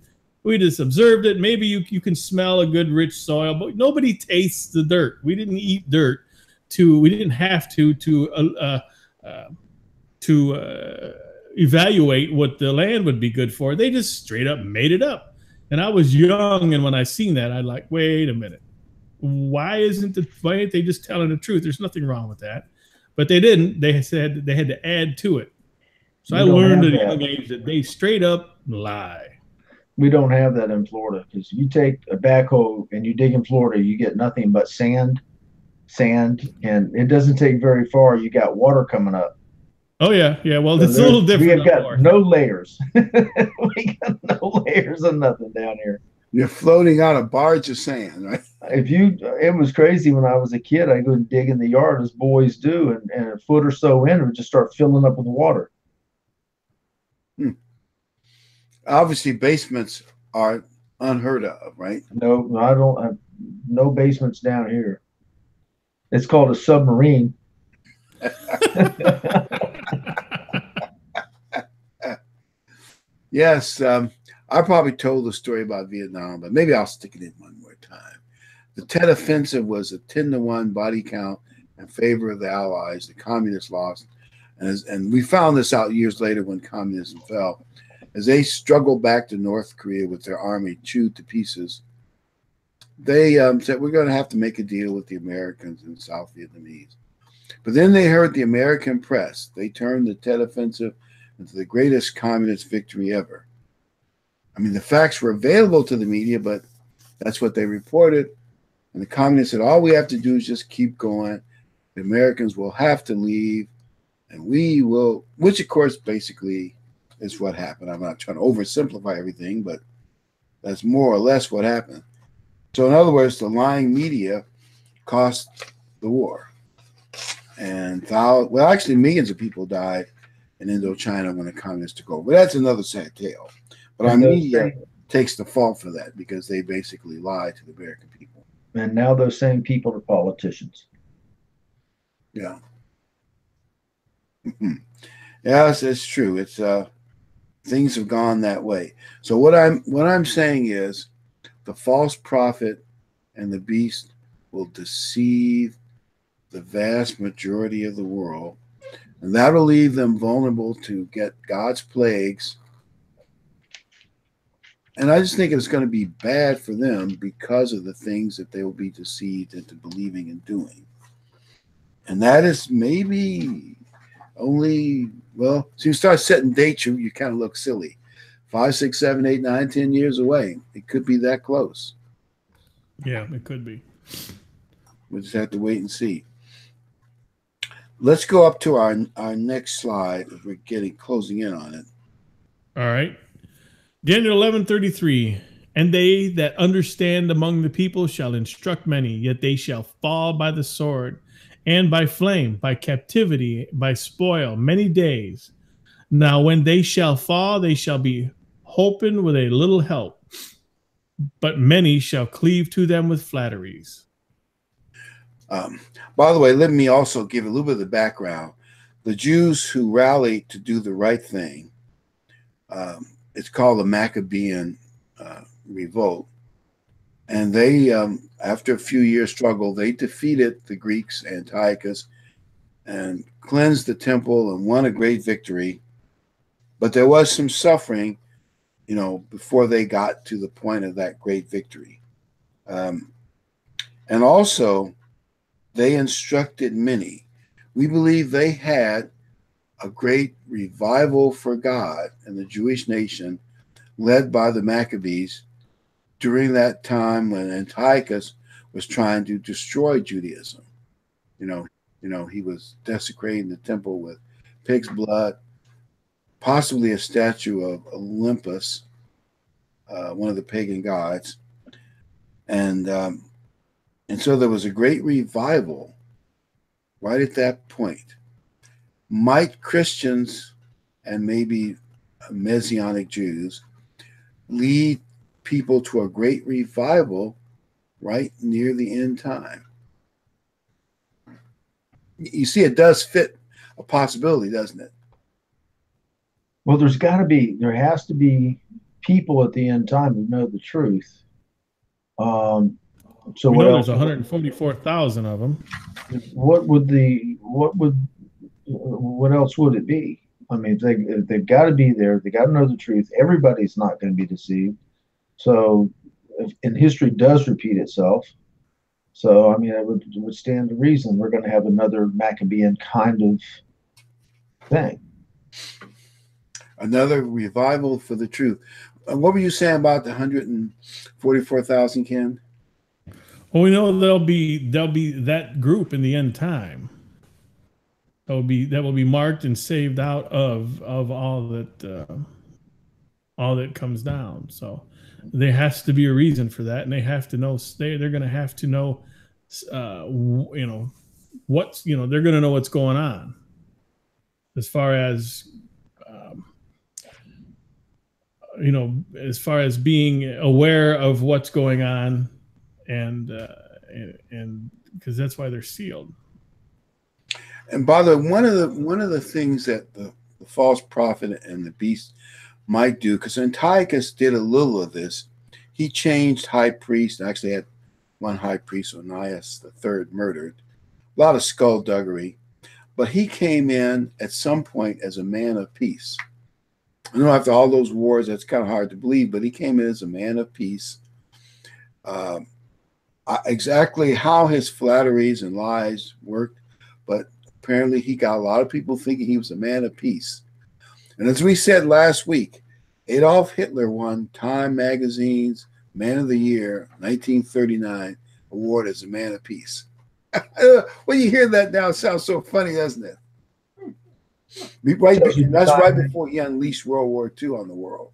[SPEAKER 1] We just observed it. Maybe you can smell a good rich soil, but nobody tastes the dirt. We didn't eat dirt we didn't have to evaluate what the land would be good for. They just straight up made it up. And I was young, and when I seen that, I like, wait a minute. Why aren't they just telling the truth? There's nothing wrong with that. But they didn't. They said they had to add to it. So I learned at a young age that they straight up lie.
[SPEAKER 3] We don't have that in Florida, because you take a backhoe and you dig in Florida, you get nothing but sand, and it doesn't take very far. You got water coming up.
[SPEAKER 1] Oh yeah. Well, so it's a little different.
[SPEAKER 3] We have got no layers. We got no layers of nothing down here.
[SPEAKER 2] You're floating on a barge of sand, right?
[SPEAKER 3] It was crazy when I was a kid. I go and dig in the yard as boys do, and a foot or so in, it would just start filling up with water.
[SPEAKER 2] Obviously, basements are unheard of, right?
[SPEAKER 3] No, I don't have no basements down here. It's called a submarine.
[SPEAKER 2] Yes, I probably told the story about Vietnam, but maybe I'll stick it in one more time. The Tet Offensive was a 10-to-1 body count in favor of the Allies. The communists lost, and we found this out years later when communism fell. As they struggled back to North Korea with their army chewed to pieces, they said, we're going to have to make a deal with the Americans and South Vietnamese. But then they heard the American press. They turned the Tet Offensive into the greatest communist victory ever. I mean, the facts were available to the media, but that's what they reported. And the communists said, all we have to do is just keep going. The Americans will have to leave, and we will, which of course basically is what happened. I'm not trying to oversimplify everything, but that's more or less what happened. So in other words, the lying media cost the war. And actually millions of people died in Indochina when the communists took over. But that's another sad tale. But our media takes the fault for that because they basically lied to the American people.
[SPEAKER 3] And now those same people are politicians.
[SPEAKER 2] Yeah. Yes, it's true. It's things have gone that way. So what I'm saying is the false prophet and the beast will deceive the vast majority of the world, and that'll leave them vulnerable to get God's plagues. And I just think it's going to be bad for them because of the things that they will be deceived into believing and doing. And that is maybe only, well, so you start setting dates, you kind of look silly. 5, 6, 7, 8, 9, 10 years away. It could be that close.
[SPEAKER 1] Yeah, it could be.
[SPEAKER 2] We'll just have to wait and see. Let's go up to our next slide. We're closing in on it.
[SPEAKER 1] All right. Daniel 11:33. And they that understand among the people shall instruct many, yet they shall fall by the sword, and by flame, by captivity, by spoil, many days. Now when they shall fall, they shall be holpen with a little help, but many shall cleave to them with flatteries.
[SPEAKER 2] By the way, let me also give a little bit of the background. The Jews who rallied to do the right thing, it's called the Maccabean revolt. And they, after a few years' struggle, they defeated the Greeks, Antiochus, and cleansed the temple and won a great victory. But there was some suffering, before they got to the point of that great victory. And also, they instructed many. We believe they had a great revival for God and the Jewish nation led by the Maccabees during that time when Antiochus was trying to destroy Judaism. He was desecrating the temple with pig's blood, possibly a statue of Olympus, one of the pagan gods. And so there was a great revival right at that point. Might Christians and maybe Messianic Jews lead people to a great revival right near the end time? You see, it does fit a possibility, doesn't it?
[SPEAKER 3] Well, there has to be people at the end time who know the truth. So
[SPEAKER 1] We
[SPEAKER 3] what
[SPEAKER 1] know there's
[SPEAKER 3] else?
[SPEAKER 1] 144,000 of them.
[SPEAKER 3] What else would it be? I mean, they've got to be there. They got to know the truth. Everybody's not going to be deceived. So, and history does repeat itself. So, I mean, it would stand to reason we're going to have another Maccabean kind of thing.
[SPEAKER 2] Another revival for the truth. What were you saying about the 144,000, Ken?
[SPEAKER 1] Well, we know there'll be that group in the end time. That will be marked and saved out of all that comes down. So there has to be a reason for that, and they have to know. They're going to have to know, what's they're going to know what's going on as far as as far as being aware of what's going on, and because that's why they're sealed.
[SPEAKER 2] And by the way, one of the things that the false prophet and the beast might do, because Antiochus did a little of this, he changed high priest. Actually, had one high priest, Onias the third, murdered. A lot of skullduggery, but he came in at some point as a man of peace. I know after all those wars, that's kind of hard to believe, but he came in as a man of peace. Exactly how his flatteries and lies worked, but apparently he got a lot of people thinking he was a man of peace. And as we said last week, Adolf Hitler won Time Magazine's Man of the Year 1939 award as a man of peace. When you hear that now, it sounds so funny, doesn't it? That's right before he unleashed World War II on the world.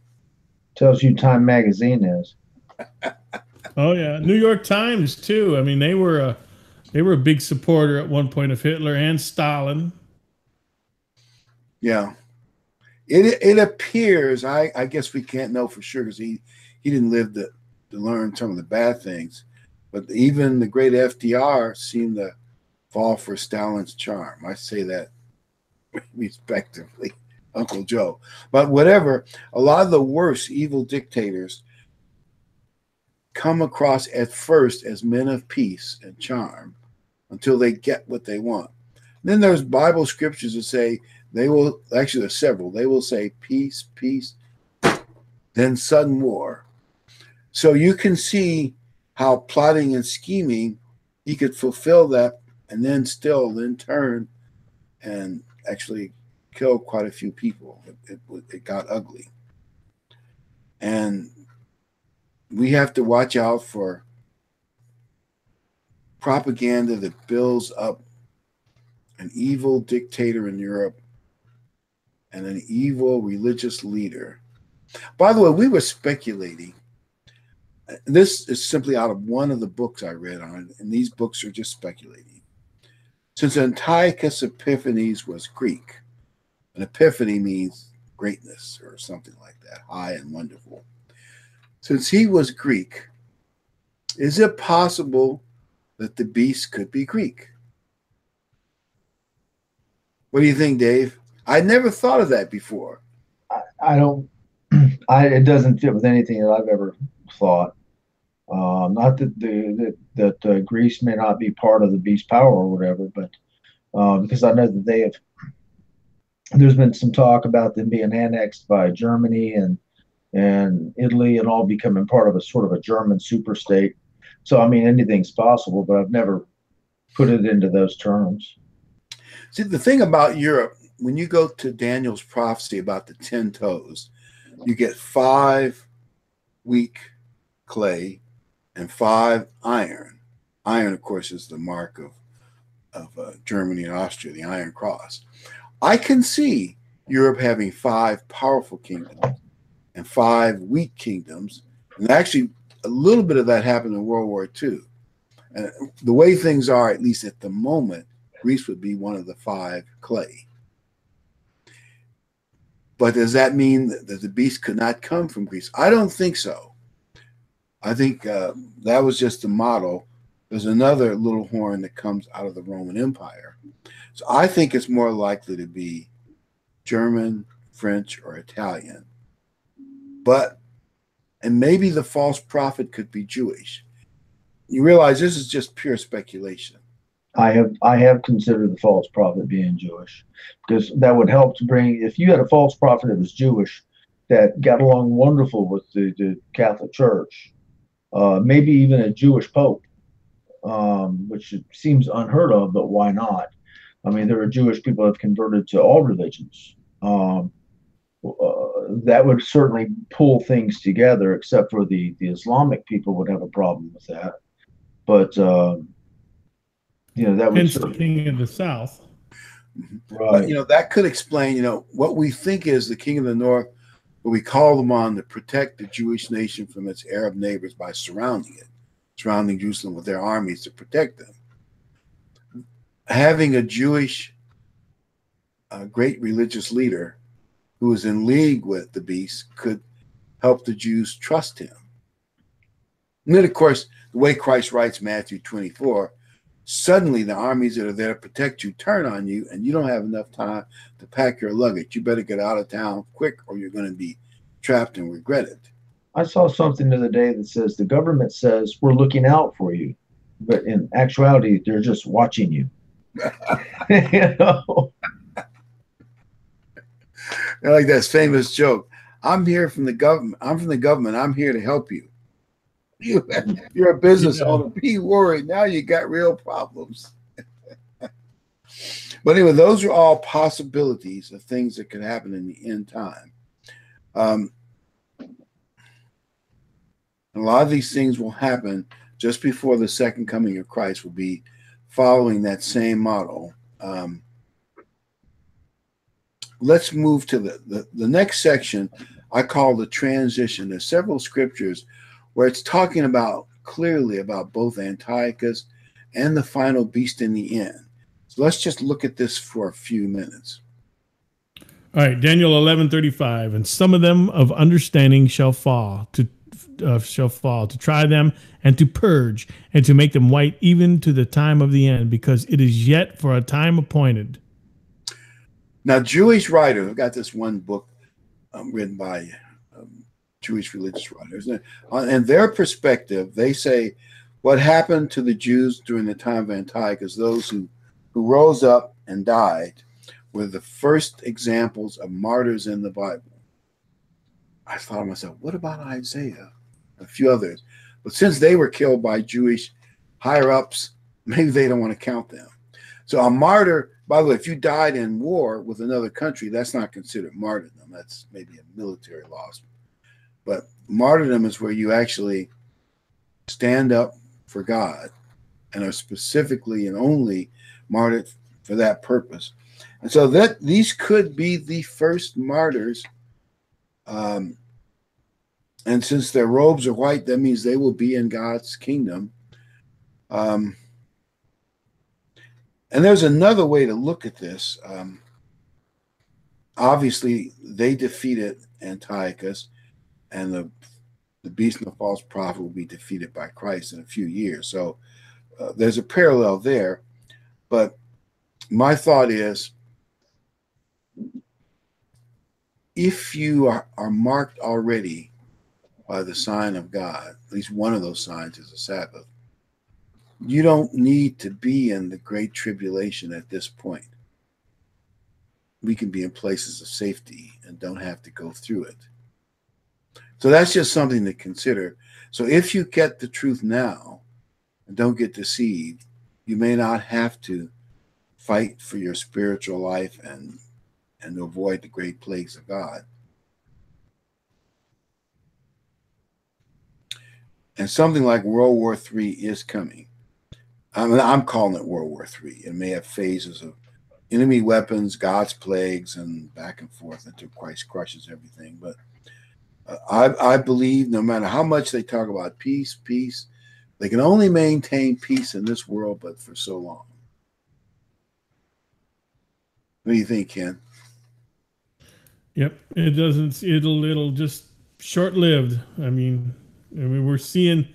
[SPEAKER 3] Tells you Time Magazine is.
[SPEAKER 1] Oh yeah, New York Times too. I mean, they were a big supporter at one point of Hitler and Stalin.
[SPEAKER 2] Yeah, it appears. I guess we can't know for sure because he didn't live to learn some of the bad things. But even the great FDR seemed to fall for Stalin's charm. I say that respectively, Uncle Joe. But whatever, a lot of the worst evil dictators come across at first as men of peace and charm until they get what they want. Then there's Bible scriptures that say they will, actually there's several, they will say peace, peace, then sudden war. So you can see how plotting and scheming, he could fulfill that and then turn and actually kill quite a few people. It got ugly. And we have to watch out for propaganda that builds up an evil dictator in Europe and an evil religious leader. By the way, we were speculating. This is simply out of one of the books I read on, and these books are just speculating. Since Antiochus Epiphanes was Greek, an epiphany means greatness or something like that, high and wonderful. Since he was Greek, is it possible that the beast could be Greek? What do you think, Dave? I never thought of that before.
[SPEAKER 3] I don't. It doesn't fit with anything that I've ever thought. Not that Greece may not be part of the beast power or whatever, but because I know that there's been some talk about them being annexed by Germany and Italy and all becoming part of a sort of a German superstate. So I mean, anything's possible, but I've never put it into those terms.
[SPEAKER 2] See, the thing about Europe, when you go to Daniel's prophecy about the 10 toes, you get 5 weak clay and 5 iron. Iron, of course, is the mark of Germany and Austria, the Iron Cross. I can see Europe having 5 powerful kingdoms and 5 weak kingdoms. And actually, a little bit of that happened in World War II. And the way things are, at least at the moment, Greece would be one of the 5 clay. But does that mean that the beast could not come from Greece? I don't think so. I think that was just the model. There's another little horn that comes out of the Roman Empire. So I think it's more likely to be German, French, or Italian. But And maybe the false prophet could be Jewish. You realize this is just pure speculation.
[SPEAKER 3] I have considered the false prophet being Jewish, because that would help to bring, if you had a false prophet that was Jewish that got along wonderful with the Catholic Church, maybe even a Jewish Pope, which seems unheard of, but why not? I mean, there are Jewish people that have converted to all religions. That would certainly pull things together, except for the Islamic people would have a problem with that. But that would
[SPEAKER 1] Hence the
[SPEAKER 3] certainly,
[SPEAKER 1] king of the south.
[SPEAKER 2] But
[SPEAKER 3] right.
[SPEAKER 2] that could explain, what we think is the king of the north, but we call them on to protect the Jewish nation from its Arab neighbors by surrounding Jerusalem with their armies to protect them. Having a Jewish great religious leader who is in league with the beast could help the Jews trust him. And then, of course, the way Christ writes Matthew 24, suddenly the armies that are there to protect you turn on you, and you don't have enough time to pack your luggage. You better get out of town quick, or you're going to be trapped and regret it.
[SPEAKER 3] I saw something the other day that says the government says we're looking out for you, but in actuality, they're just watching you. you know?
[SPEAKER 2] Like that famous joke, I'm here from the government. I'm from the government. I'm here to help you. You're a business owner. Be worried. Now you got real problems. But anyway, those are all possibilities of things that could happen in the end time. A lot of these things will happen just before the second coming of Christ, will be following that same model. Let's move to the next section I call the transition. There's several scriptures where it's talking about clearly about both Antiochus and the final beast in the end. So let's just look at this for a few minutes.
[SPEAKER 1] All right, Daniel 11:35, and some of them of understanding shall fall to try them and to purge and to make them white even to the time of the end, because it is yet for a time appointed.
[SPEAKER 2] Now, Jewish writers, I've got this one book written by Jewish religious writers, and their perspective, they say what happened to the Jews during the time of Antiochus, those who rose up and died, were the first examples of martyrs in the Bible. I thought to myself, what about Isaiah? A few others. But since they were killed by Jewish higher-ups, maybe they don't want to count them. So a martyr, by the way, if you died in war with another country, that's not considered martyrdom. That's maybe a military loss. But martyrdom is where you actually stand up for God and are specifically and only martyred for that purpose. And so that these could be the first martyrs. And since their robes are white, that means they will be in God's kingdom. And there's another way to look at this. Obviously, they defeated Antiochus, and the beast and the false prophet will be defeated by Christ in a few years. So there's a parallel there. But my thought is, if you are marked already by the sign of God, at least one of those signs is a Sabbath, you don't need to be in the great tribulation at this point. We can be in places of safety and don't have to go through it. So that's just something to consider. So if you get the truth now and don't get deceived, you may not have to fight for your spiritual life and to avoid the great plagues of God. And something like World War III is coming. I'm calling it World War III. It may have phases of enemy weapons, God's plagues, and back and forth until Christ crushes everything. But I believe no matter how much they talk about peace, they can only maintain peace in this world, but for so long. What do you think, Ken?
[SPEAKER 1] Yep, it doesn't. It'll just short-lived. I mean, we're seeing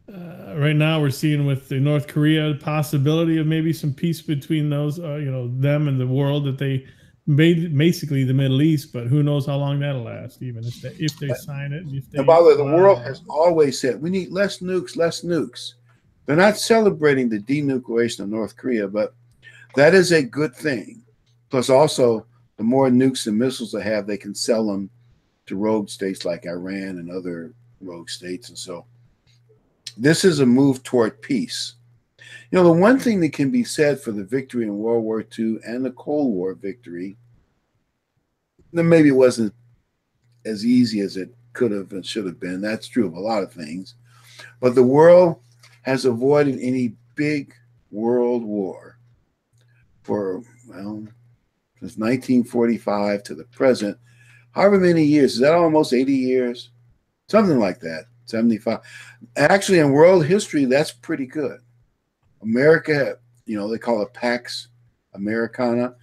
[SPEAKER 1] right now. We're seeing with the North Korea the possibility of maybe some peace between those, them and the world, that they basically the Middle East, but who knows how long that'll last, even if they sign it. If they
[SPEAKER 2] And by the way, the world has always said we need less nukes, less nukes. They're not celebrating the denuclearization of North Korea, but that is a good thing. Plus, also, the more nukes and missiles they have, they can sell them to rogue states like Iran and other rogue states. And so this is a move toward peace. You know, the one thing that can be said for the victory in World War II and the Cold War victory, then maybe it wasn't as easy as it could have and should have been. That's true of a lot of things. But the world has avoided any big world war for, well, since 1945 to the present, however many years. Is that almost 80 years? Something like that, 75. Actually, in world history, that's pretty good. America, you know, they call it Pax Americana.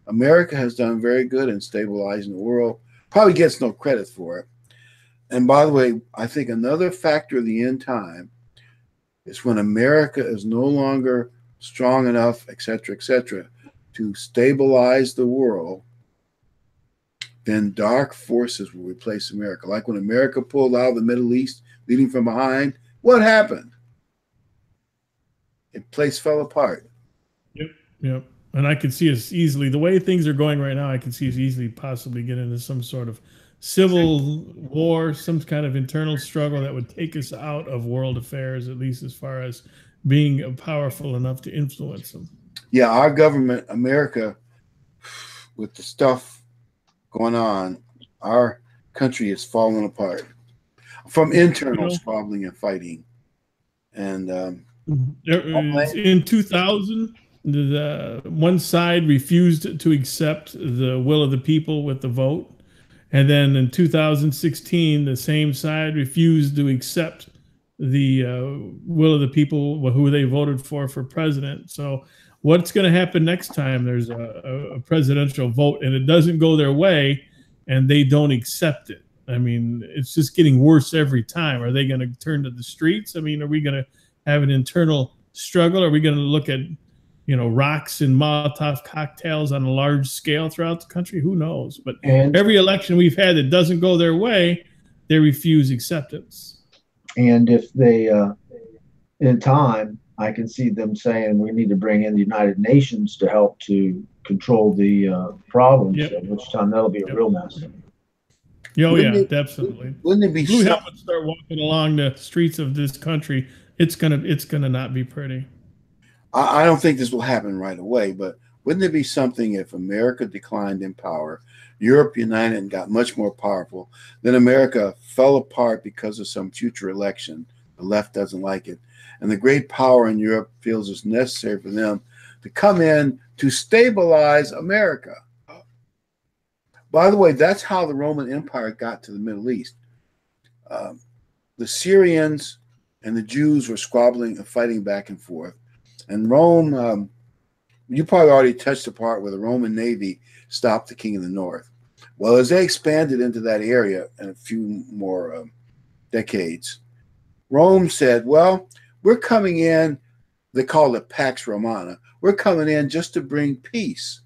[SPEAKER 2] America has done very good in stabilizing the world. Probably gets no credit for it. And by the way, I think another factor of the end time is when America is no longer strong enough, et cetera, to stabilize the world, then dark forces will replace America. Like when America pulled out of the Middle East, leading from behind, what happened? The place fell apart.
[SPEAKER 1] Yep. And I can see us easily, the way things are going right now, I can see us easily possibly get into some sort of civil war, some kind of internal struggle that would take us out of world affairs, at least as far as being powerful enough to influence them.
[SPEAKER 2] Yeah, our government, America, with the stuff going on, our country is falling apart from internal squabbling and fighting. And
[SPEAKER 1] in 2000, the one side refused to accept the will of the people with the vote. And then in 2016, the same side refused to accept the will of the people who they voted for president. So what's going to happen next time there's a presidential vote and it doesn't go their way and they don't accept it? I mean, it's just getting worse every time. Are they going to turn to the streets? I mean, are we going to have an internal struggle? Are we going to look at, you know, rocks and Molotov cocktails on a large scale throughout the country? Who knows? But every election we've had that doesn't go their way, they refuse acceptance.
[SPEAKER 3] And if they, in time, I can see them saying we need to bring in the United Nations to help to control the problems, at which time that'll be a real mess.
[SPEAKER 1] Oh, yeah, absolutely.
[SPEAKER 2] Wouldn't it be
[SPEAKER 1] Blue helmets start walking along the streets of this country, it's gonna not be pretty.
[SPEAKER 2] I don't think this will happen right away, but wouldn't it be something if America declined in power, Europe united and got much more powerful, then America fell apart because of some future election, the left doesn't like it, and the great power in Europe feels it's necessary for them to come in to stabilize America? By the way, that's how the Roman Empire got to the Middle East. The Syrians and the Jews were squabbling and fighting back and forth. And Rome, you probably already touched the part where the Roman Navy stopped the king of the north. Well, as they expanded into that area in a few more decades, Rome said, well, we're coming in, they call it Pax Romana, we're coming in just to bring peace.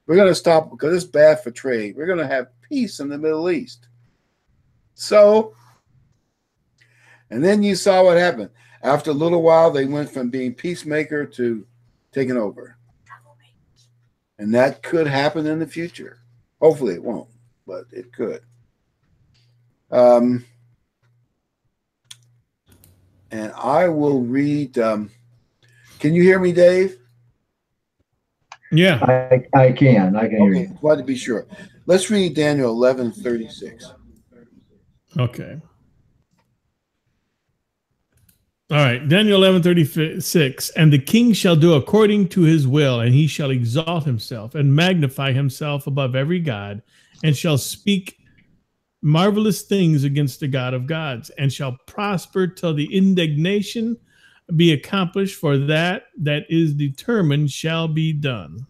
[SPEAKER 2] We're going to stop because it's bad for trade. We're going to have peace in the Middle East. So, and then you saw what happened. After a little while, they went from being peacemaker to taking over. And that could happen in the future. Hopefully it won't, but it could. And I will read. Can you hear me, Dave?
[SPEAKER 1] Yeah.
[SPEAKER 3] I can hear you.
[SPEAKER 2] Glad to be sure. Let's read Daniel 11:36.
[SPEAKER 1] Okay. All right, Daniel 11:36, and the king shall do according to his will, and he shall exalt himself and magnify himself above every god, and shall speak marvelous things against the God of gods, and shall prosper till the indignation be accomplished, for that is determined shall be done.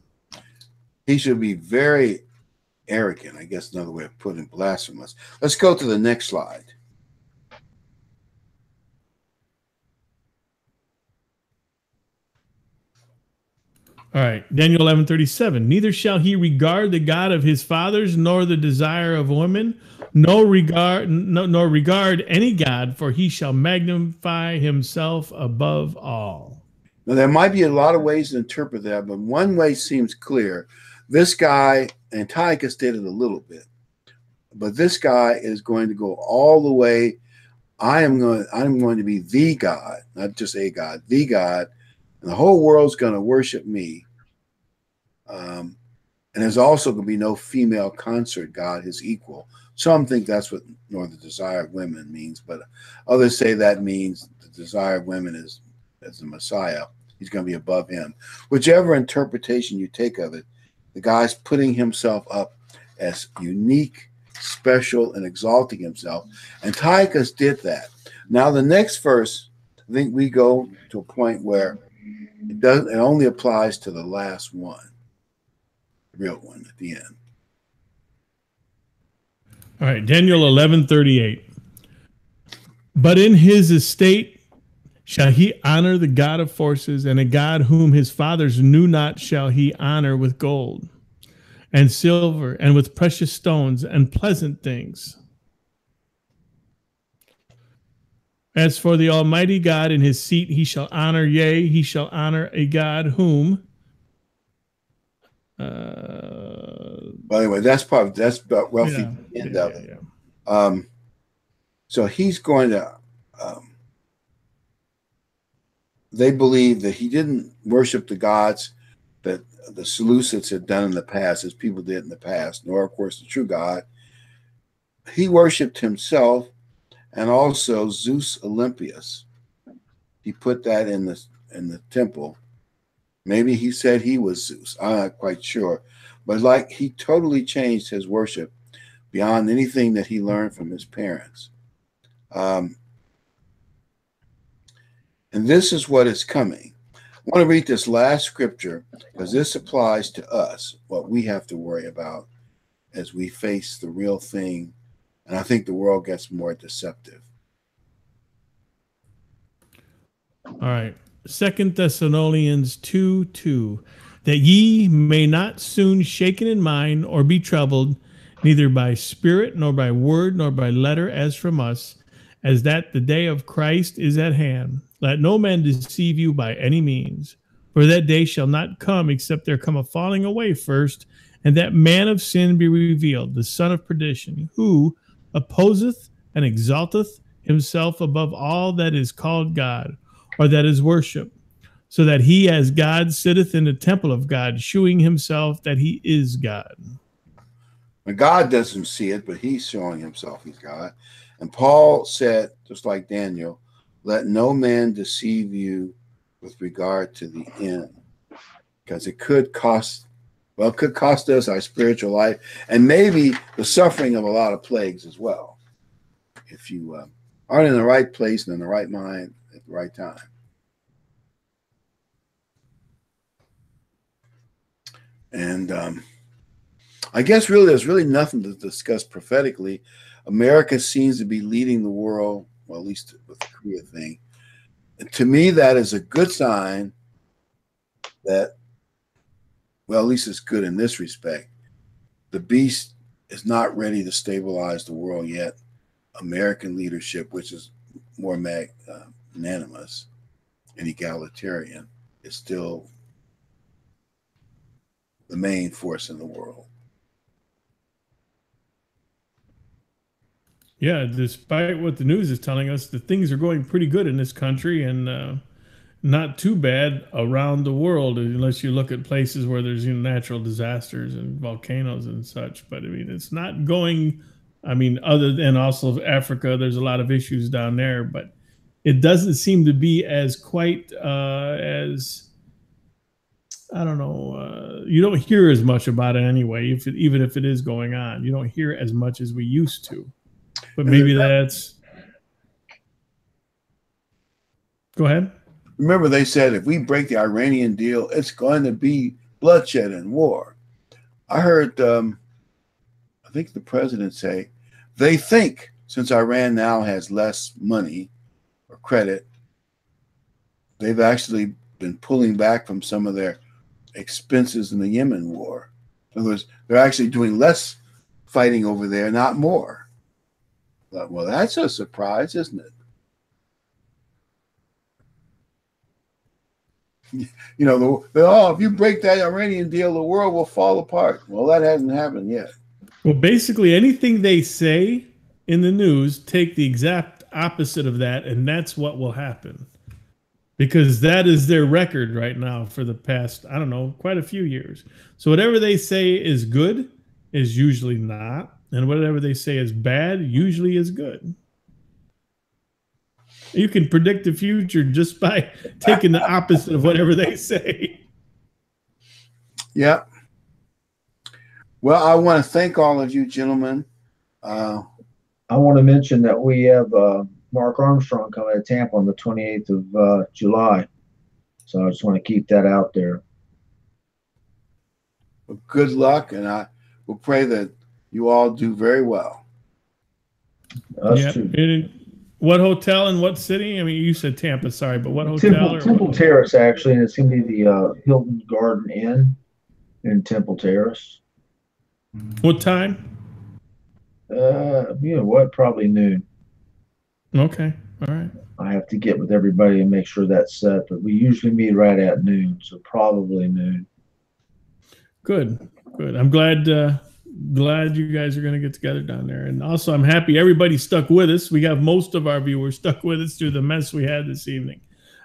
[SPEAKER 2] He should be very arrogant, I guess another way of putting it, blasphemous. Let's go to the next slide.
[SPEAKER 1] All right, Daniel 11:37. Neither shall he regard the God of his fathers, nor the desire of women, nor regard any God, for he shall magnify himself above all.
[SPEAKER 2] Now, there might be a lot of ways to interpret that, but one way seems clear. This guy, Antiochus did it a little bit, but this guy is going to go all the way. I'm going to be the God, not just a God, the God, and the whole world's going to worship me. And there's also going to be no female consort God, his equal. Some think that's what nor the desire of women means, but others say that means the desire of women is as the Messiah. He's going to be above him. Whichever interpretation you take of it, the guy's putting himself up as unique, special, and exalting himself. Antiochus did that. Now, the next verse, I think we go to a point where it only applies to the last one, the real one at the end.
[SPEAKER 1] All right, Daniel 11:38. But in his estate shall he honor the God of forces, and a God whom his fathers knew not shall he honor with gold and silver and with precious stones and pleasant things. As for the Almighty God in his seat, he shall honor, yea, he shall honor a God whom.
[SPEAKER 2] By the way, that's about wealthy end of it. So he's going to. They believe that he didn't worship the gods that the Seleucids had done in the past, as people did in the past, nor, of course, the true God. He worshipped himself and also Zeus Olympius. He put that in the temple. Maybe he said he was Zeus. I'm not quite sure. But like he totally changed his worship beyond anything that he learned from his parents. And this is what is coming. I want to read this last scripture because this applies to us, what we have to worry about as we face the real thing. And I think the world gets more deceptive.
[SPEAKER 1] All right. 2 Thessalonians 2:2. That ye may not soon shaken in mind or be troubled, neither by spirit, nor by word, nor by letter as from us, as that the day of Christ is at hand. Let no man deceive you by any means, for that day shall not come except there come a falling away first, and that man of sin be revealed, the son of perdition, who opposeth and exalteth himself above all that is called God, or that is worshipped, so that he as God sitteth in the temple of God, shewing himself that he is God.
[SPEAKER 2] And God doesn't see it, but he's showing himself he's God. And Paul said, just like Daniel, let no man deceive you with regard to the end, because it could cost us our spiritual life and maybe the suffering of a lot of plagues as well, if you aren't in the right place and in the right mind at the right time. And I guess really there's really nothing to discuss prophetically. America seems to be leading the world, well, at least with the Korea thing. And to me, that is a good sign that, well, at least it's good in this respect. The beast is not ready to stabilize the world yet. American leadership, which is more magnanimous and egalitarian, is still the main force in the world.
[SPEAKER 1] Yeah, despite what the news is telling us, that things are going pretty good in this country and not too bad around the world, unless you look at places where there's natural disasters and volcanoes and such. But I mean, it's not going, I mean, other than also Africa, there's a lot of issues down there, but it doesn't seem to be as quite as, I don't know, you don't hear as much about it anyway, even if it is going on. You don't hear as much as we used to. But maybe that's... Go ahead.
[SPEAKER 2] Remember, they said if we break the Iranian deal, it's going to be bloodshed and war. I heard, I think the president say, they think since Iran now has less money or credit, they've actually been pulling back from some of their expenses in the Yemen war. In other words, they're actually doing less fighting over there, not more. Well, that's a surprise, isn't it? You know, if you break that Iranian deal, the world will fall apart. Well, that hasn't happened yet.
[SPEAKER 1] Well, basically, anything they say in the news, take the exact opposite of that, and that's what will happen. Because that is their record right now for the past, I don't know, quite a few years. So whatever they say is good is usually not. And whatever they say is bad usually is good. You can predict the future just by taking the opposite of whatever they say.
[SPEAKER 2] Yeah. Well, I want to thank all of you gentlemen.
[SPEAKER 3] I want to mention that we have Mark Armstrong coming to Tampa on the 28th of July. So I just want to keep that out there.
[SPEAKER 2] Well, good luck, and I will pray that you all do very well.
[SPEAKER 3] Us too.
[SPEAKER 1] What hotel and what city? I mean, you said Tampa, sorry, but what hotel?
[SPEAKER 3] Temple Terrace, actually, and it's going to be the Hilton Garden Inn in Temple Terrace.
[SPEAKER 1] What time?
[SPEAKER 3] You know what? Probably noon.
[SPEAKER 1] Okay, all right.
[SPEAKER 3] I have to get with everybody and make sure that's set, but we usually meet right at noon, so probably noon.
[SPEAKER 1] Good. I'm glad you guys are going to get together down there. And also, I'm happy everybody stuck with us. We have most of our viewers stuck with us through the mess we had this evening.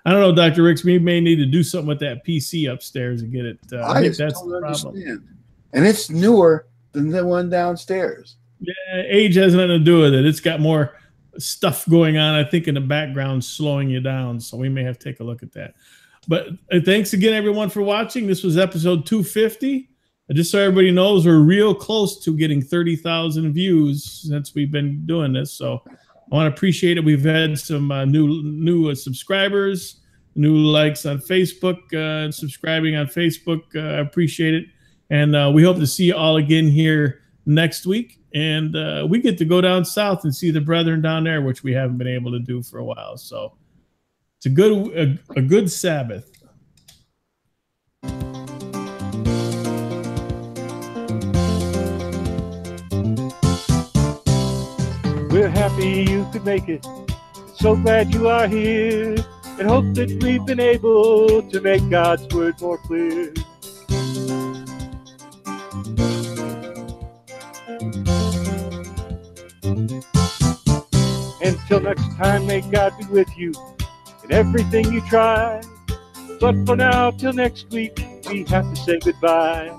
[SPEAKER 1] I don't know, Dr. Ricks, we may need to do something with that PC upstairs and get it. I think that's the problem. Understand.
[SPEAKER 2] And it's newer than the one downstairs.
[SPEAKER 1] Yeah, age has nothing to do with it. It's got more stuff going on, I think, in the background slowing you down. So we may have to take a look at that. But thanks again, everyone, for watching. This was episode 250. Just so everybody knows, we're real close to getting 30,000 views since we've been doing this. So I want to appreciate it. We've had some new subscribers, new likes on Facebook, subscribing on Facebook. I appreciate it. And we hope to see you all again here next week. And we get to go down south and see the brethren down there, which we haven't been able to do for a while. So it's a good Sabbath.
[SPEAKER 4] We're happy you could make it. So glad you are here, and hope that we've been able to make God's word more clear. Until next time, may God be with you in everything you try. But for now, till next week, we have to say goodbye.